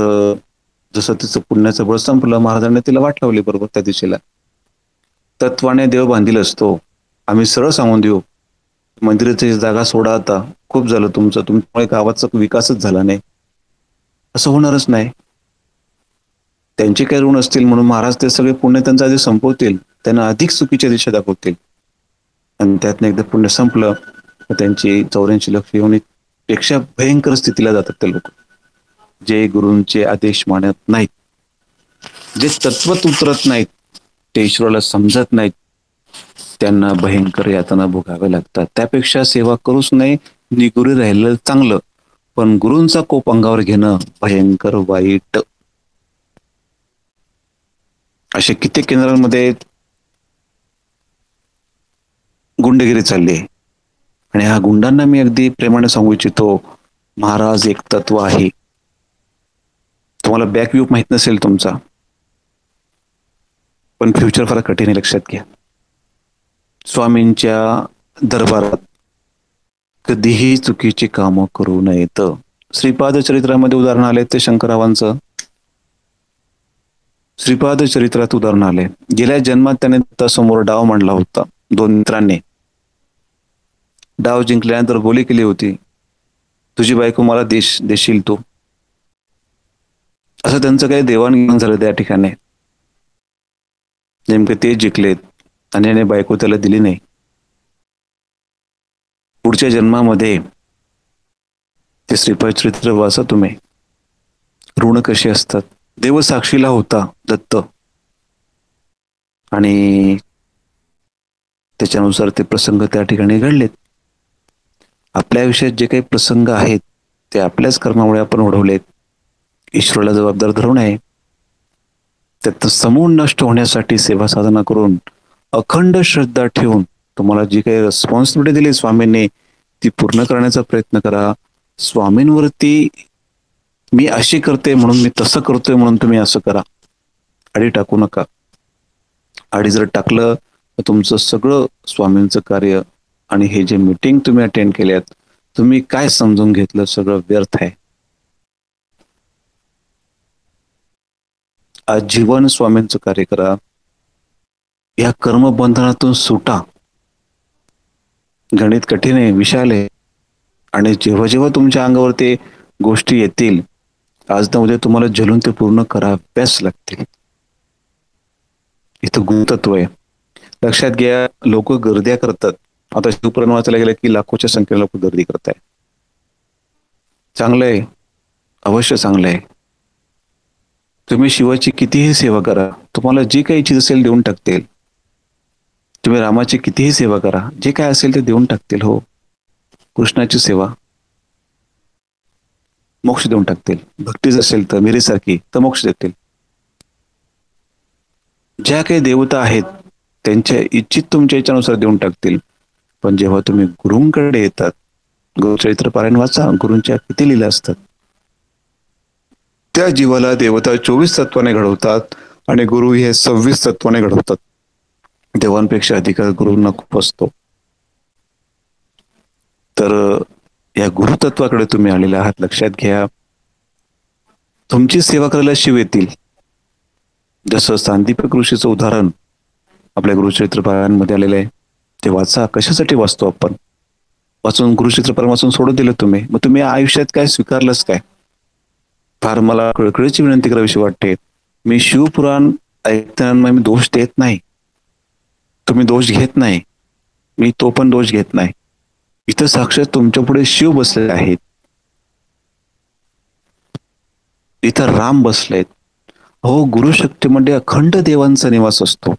जसं तिचं पुण्याचं बळ संपलं, महाराजांनी तिला वाट लावली बरोबर त्या दिशेला. तत्वाने देव बांधील असतो. आम्ही सरळ सांगून देऊ, मंदिराची जागा सोडा आता, खूप झालं तुमचं, तुमच्यामुळे गावाचा विकासच झाला नाही, असं होणारच नाही. त्यांचे काही ऋण असतील म्हणून महाराज ते सगळे पुण्य त्यांचं आधी संपवतील, त्यांना अधिक चुकीच्या दिशा दाखवतील, आणि त्यातनं एकदा पुण्य संपलं तर त्यांची 84 लक्ष येऊन पेक्षा भयंकर स्थितीला जातात ते लोक, जे गुरूंचे आदेश मानत नाहीत, जे तत्वत उतरत नाहीत, ते ईश्वराला समजत नाहीत, त्यांना भयंकर यातना भोगाव्या लागतात. त्यापेक्षा सेवा करूच नाही, निगुरी राहिलं चांगलं, पण गुरूंचा कोप अंगावर घेणं भयंकर वाईट. असे कित्येक केंद्रांमध्ये गुंडगिरी चालली आहे, आणि ह्या गुंडांना मी अगदी प्रेमाने सांगू इच्छितो, महाराज एक तत्व आहे. तुम्हाला बॅक व्ह्यू माहित नसेल तुमचा, पण फ्युचर फार कठीण आहे, लक्षात घ्या. स्वामींच्या दरबारात कधीही चुकीची कामं करू नयेत. श्रीपाद चरित्रामध्ये उदाहरण आले ते शंकरावांचं. श्रीपाद चरित्रात उदाहरण आले, गेल्या जन्मात त्याने समोर डाव मांडला होता. 2 मित्रांनी डाव जिंकल्यानंतर बोली केली होती, तुझी बायको मला देशील तू, असं त्यांचं काही देवाणघेवाण झालं त्या ठिकाणी. नेमके ते जिंकलेत आणि याने बायको त्याला दिली नाही. पुढच्या जन्मामध्ये ते श्रीपाद चरित्र वाचा तुम्ही, ऋण कशी असतात. देव साक्षीला होता दत्त, आणि त्याच्यानुसार ते प्रसंग त्या ठिकाणी घडलेत. आपल्या आयुष्यात जे काही प्रसंग आहेत ते आपल्याच कर्मामुळे आपण ओढवलेत. ईश्वराला जबाबदार धरून आहे. त्यात समूळ नष्ट होण्यासाठी सेवा साधना करून, अखंड श्रद्धा ठेवून, तुम्हाला जी काही रिस्पॉन्सिबिलिटी दिली स्वामींनी ती पूर्ण करण्याचा प्रयत्न करा. स्वामींवरती मी अशी करते म्हणून, मी तसं करतोय म्हणून तुम्ही असं करा, आडी टाकू नका. आडी जर टाकलं तर तुमचं सगळं स्वामींचं कार्य आणि हे जे मीटिंग तुम्ही अटेंड केल्यात, तुम्ही काय समजून घेतलं, सगळं व्यर्थ आहे. आजीवन स्वामींचं कार्य करा. या कर्मबंधनातून सुटा. गणित कठीण आहे, विशाल आहे, आणि जेव्हा जेव्हा तुमच्या अंगावर ते गोष्टी येतील, आज ना उद्या तुम्हाला झेलून ते पूर्ण कराव्याच लागतील. इथं गुणतत्व आहे, लक्षात घ्या. लोक गर्द्या करतात, आता शिवपुराण वाचायला गेलं की लाखोच्या संख्येने लोक गर्दी करताय. चांगलं आहे, अवश्य चांगलं आहे. तुम्ही शिवाची कितीही सेवा करा, तुम्हाला जी काही इच्छित असेल देऊन टाकतील. तुम्ही रामाची कितीही सेवा करा, जे काय असेल ते देऊन टाकतील. हो, कृष्णाची सेवा मोक्ष देऊन टाकतील. भक्ती असेल तर मिरीसारखी तर मोक्ष देतील. ज्या काही देवता आहेत त्यांच्या इच्छित तुमच्या इच्छानुसार देऊन टाकतील. पण जेव्हा तुम्ही गुरूंकडे येतात, गुरुचरित्र पारायण वाचा, गुरूंच्या किती लीला असतात. त्या जीवाला देवता 24 तत्वाने घडवतात आणि गुरु हे 26 तत्वाने घडवतात. देवांपेक्षा अधिकार गुरूंना खूप असतो. तर या गुरुतत्वाकडे तुम्ही आलेले आहात, लक्षात घ्या. तुमची सेवा करायला शिव येतील. जसं सांदीपक ऋषीचं उदाहरण आपल्या गुरुचरित्र पारायणमध्ये आलेलं आहे, ते वाचा. कशासाठी वाचतो आपण? वाचून गुरुचरित्र पारायण वाचून सोडून दिलं तुम्ही, मग तुम्ही आयुष्यात काय स्वीकारलंच काय? फार मला कळकळीची विनंती करावीशी वाटते. मी शिवपुराण ऐकताना मी दोष देत नाही, तुम्ही दोष घेत नाही, मी तो पण दोष घेत नाही. इथं साक्षात तुमच्या पुढे शिव बसलेले आहेत, इथं राम बसलेत. हो, गुरुशक्तीमध्ये अखंड देवांचा निवास असतो.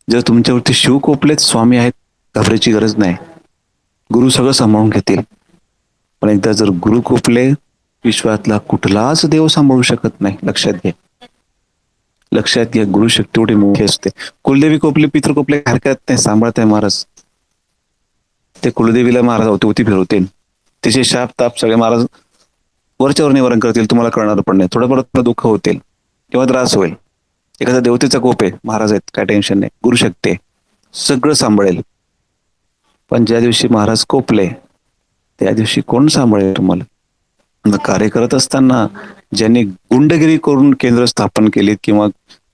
जर तुमच्यावरती शिव कोपलेत, स्वामी आहेत, घाबरायची गरज नाही. गुरु सगळं सांभाळून घेतील. पण एकदा जर गुरु कोपले, विश्वातला कुठलाच देव सांभाळू शकत नाही. लक्षात घ्या, लक्षात घ्या. गुरुशक्ती एवढी मोठी असते. कुलदेवी कोपले, पितृ कोपले, हरकत नाही, सांभाळत आहे महाराज. ते कुलदेवीला महाराज होती फिरवतील, तिचे शाप ताप सगळे महाराज वरच्यावर निवारण करतील. तुम्हाला कळणार पण नाही. थोडं परत दुःख होतील किंवा त्रास होईल. एखादा देवतेचा कोप आहे, महाराज आहेत, काय टेन्शन नाही. गुरुशक्ती सगळं सांभाळेल. पण ज्या दिवशी महाराज कोपले, त्या दिवशी कोण सांभाळेल तुम्हाला? कार्य करत असताना ज्यांनी गुंडगिरी करून केंद्र स्थापन केलीत किंवा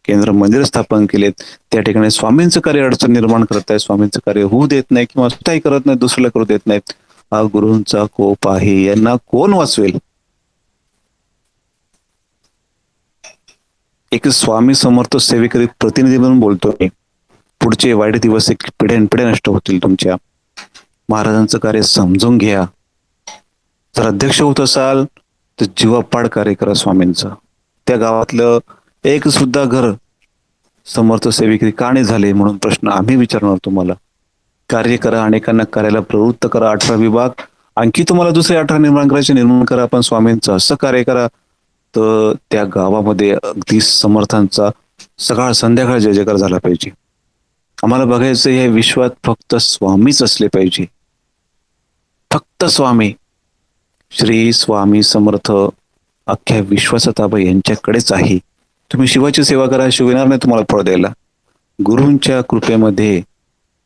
केंद्र मंदिर स्थापन केलेत, त्या ठिकाणी स्वामींचं कार्य अडचण निर्माण करत आहे. स्वामींचं कार्य होऊ देत नाही किंवा स्वतःही करत नाही, दुसऱ्याला करू देत नाहीत. हा गुरूंचा कोप आहे. यांना कोण वाचवेल? एक स्वामी समर्थ सेवेकरी प्रतिनिधी म्हणून बोलतो मी. पुढचे वाईट दिवस एक पिढ्यानपिढ्या नष्ट होतील तुमच्या. महाराजांचं कार्य समजून घ्या. जर अध्यक्ष होत असाल तर जीवापाड कार्य करा स्वामींचं. त्या गावातलं एक सुद्धा घर समर्थ सेवेकरी का नाही झाले म्हणून प्रश्न आम्ही विचारणार तुम्हाला. कार्य करा, अनेकांना कार्याला प्रवृत्त करा. 18 विभाग आणखी तुम्हाला दुसरे 18 निर्माण करायचे, निर्माण करा. पण स्वामींचं असं कार्य करा तर त्या गावामध्ये अगदी समर्थांचा सकाळ संध्याकाळ जय जयकार झाला पाहिजे. आम्हाला बघायचं या विश्वात फक्त स्वामीच असले पाहिजे, फक्त स्वामी. श्री स्वामी समर्थ अख्ख्या विश्वाचा ताबा यांच्याकडेच आहे. तुम्ही शिवाची सेवा करा, शिव येणार नाही तुम्हाला फळ द्यायला. गुरूंच्या कृपेमध्ये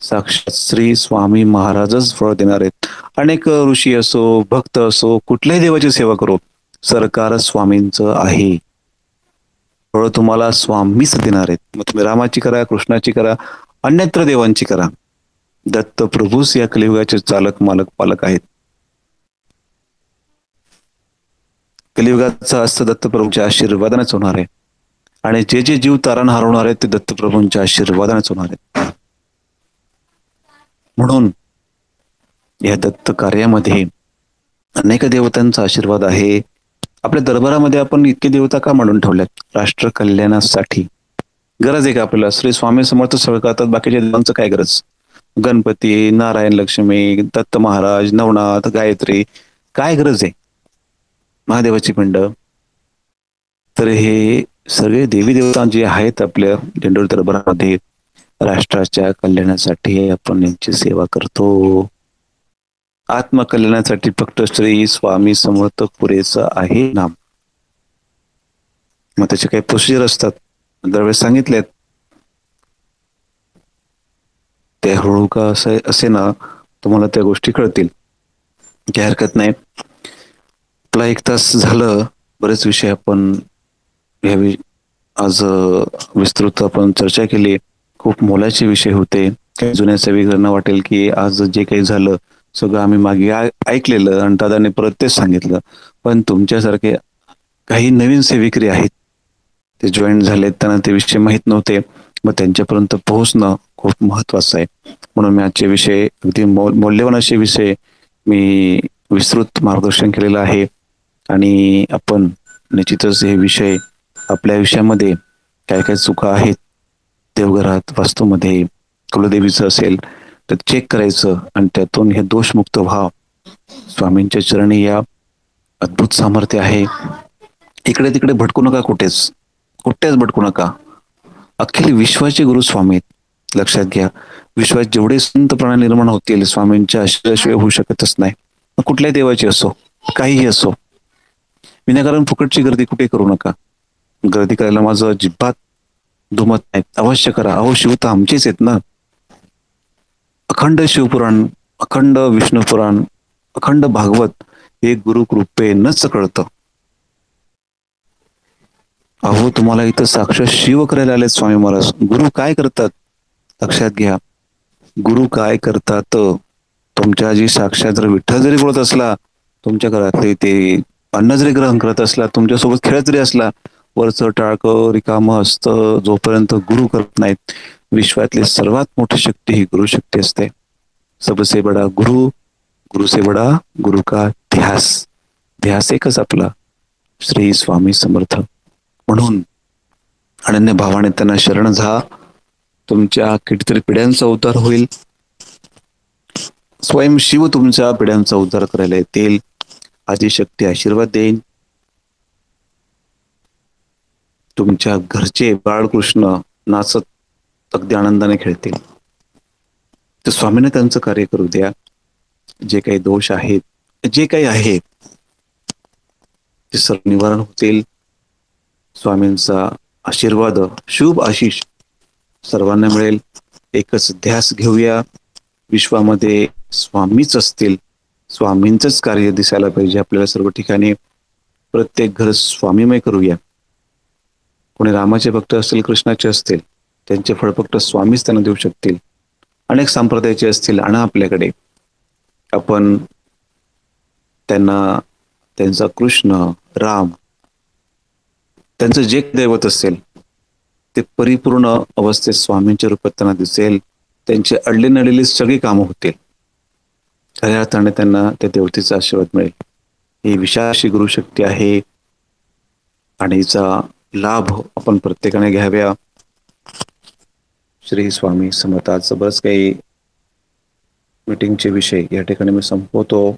साक्षात श्री स्वामी महाराजच फळ देणार आहेत. अनेक ऋषी असो, भक्त असो, कुठल्याही देवाची सेवा करो, सरकार स्वामींचं आहे. फळ तुम्हाला स्वामीच देणार आहेत. मग तुम्ही रामाची करा, कृष्णाची करा, अन्यत्र देवांची करा. दत्त प्रभूच या कलियुगाचे चालक, मालक, पालक आहेत. कलियुगाचा अस्त दत्तप्रभूंच्या आशीर्वादानेच होणार आहे. आणि जे जे जीव तारण हरवणार आहेत ते दत्तप्रभूंच्या आशीर्वादानेच होणार आहेत. म्हणून या दत्त कार्यामध्ये अनेक देवतांचा आशीर्वाद आहे. आपल्या दरबारामध्ये आपण इतके देवता का मांडून ठेवल्यात? राष्ट्र कल्याणासाठी. गरज आहे का आपल्याला? श्री स्वामी समर्थ सगळं करतात, बाकीच्या देवांचं काय गरज? गणपती, नारायण, लक्ष्मी, दत्त महाराज, नवनाथ, गायत्री, काय गरज आहे? महादेवाची पिंड. तर हे सगळे देवी देवता जे आहेत आपल्या दिंडोरी दरबारामध्ये, राष्ट्राच्या कल्याणासाठी आपण यांची सेवा करतो. आत्मकल्याणासाठी फक्त श्री स्वामी समर्थ पुरेचं आहे नाम. मग त्याचे काही प्रोसिजर असतात, दरवेळेस सांगितलेत. ते हळू का असे ना, तुम्हाला त्या गोष्टी कळतील. काही हरकत नाही. आपला 1 तास झालं, बरेच विषय आपण यावी आज विस्तृत आपण चर्चा केली. खूप मोलाचे विषय होते. काही जुन्या सेवेकरांना वाटेल की आज जे काही झालं सगळं आम्ही मागे ऐकलेलं आणि दादाने परत तेच सांगितलं. पण तुमच्यासारखे काही नवीन सेवेकरी आहेत, ते जॉईन झालेत, त्यांना ते विषय माहीत नव्हते. मग त्यांच्यापर्यंत पोहोचणं खूप महत्वाचं आहे. म्हणून मी आजचे विषय अगदी मौल्यवान असे विषय मी विस्तृत मार्गदर्शन केलेलं आहे. आणि आपण निश्चितच हे विषय आपल्या आयुष्यामध्ये काय काय चुका आहेत देवघरात वास्तूमध्ये कुलदेवीचं असेल तर चेक करायचं आणि त्यातून हे दोषमुक्त व्हा. स्वामींच्या चरणी या अद्भुत सामर्थ्य आहे. इकडे तिकडे भटकू नका, कुठेच भटकू नका. अखिल विश्वाचे गुरु स्वामी. लक्षात घ्या, विश्वात जेवढे संत प्राणी निर्माण होतील स्वामींच्या आशीर्वादाशिवाय होऊ शकतच नाही. मग कुठल्याही देवाची असो, काहीही असो, विनाकारण फुकटची गर्दी कुठे करू नका. गर्दी करायला माझं अजिबात दुमत नाही. अवश्य करा. अहो, शिव तर आमचेच आहेत ना. अखंड शिवपुराण, अखंड विष्णुपुराण, अखंड भागवत हे गुरु कृपेनच कळतं. अहो, तुम्हाला इथं साक्षात शिव करायला आले स्वामी महाराज. गुरु काय करतात लक्षात घ्या. गुरु काय करतात, तुमच्या जी साक्षात जर विठ्ठल जरी बोलत असला, तुमच्या घरातले ते अन्न जरी ग्रहण करत असला, तुमच्यासोबत खेळत जरी असला, वरचं टाळकं रिकामं असतं जोपर्यंत गुरु करत नाहीत. विश्वातली सर्वात मोठी शक्ती ही गुरु शक्ती असते. सबसे बडा गुरु, गुरु से बडा गुरु का ध्यास. ध्यास एकच आपला, श्री स्वामी समर्थ. म्हणून अनन्य भावाने त्यांना शरण जा. तुमच्या कितीतरी पिढ्यांचा उद्धार होईल. स्वयं शिव तुमच्या पिढ्यांचा उद्धार करायला येतील. आदिशक्ती आशीर्वाद देईन. तुमच्या घरचे बाळकृष्ण नाचत अगदी आनंदाने खेळतील. तर स्वामीने त्यांचं कार्य करू द्या. जे काही दोष आहेत, जे काही आहे, ते सर्व निवारण होतील. स्वामींचा आशीर्वाद, शुभ आशिष सर्वांना मिळेल. एकच ध्यास घेऊया, विश्वामध्ये स्वामीच असतील. स्वामींचंच कार्य दिसायला पाहिजे आपल्याला सर्व ठिकाणी. प्रत्येक घर स्वामीमय करूया. कोणी रामाचे भक्त असतील, कृष्णाचे असतील, त्यांचे फळ फक्त स्वामीच त्यांना देऊ शकतील. अनेक संप्रदायाचे असतील, आणा आपल्याकडे. आपण त्यांना त्यांचा कृष्ण, राम, त्यांचं जे दैवत असेल ते परिपूर्ण अवस्थेत स्वामींच्या रूपात त्यांना दिसेल. त्यांचे अडले नडलेली सगळी कामं होतील. खऱ्या अर्थाने त्यांना त्या देवतेचा आशीर्वाद मिळेल. ही विशाल अशी गुरुशक्ती आहे आणि हिचा लाभ आपण प्रत्येकाने घ्याव्या. श्री स्वामी समर्थ. आज बरंच काही मीटिंगचे विषय या ठिकाणी मी संपवतो.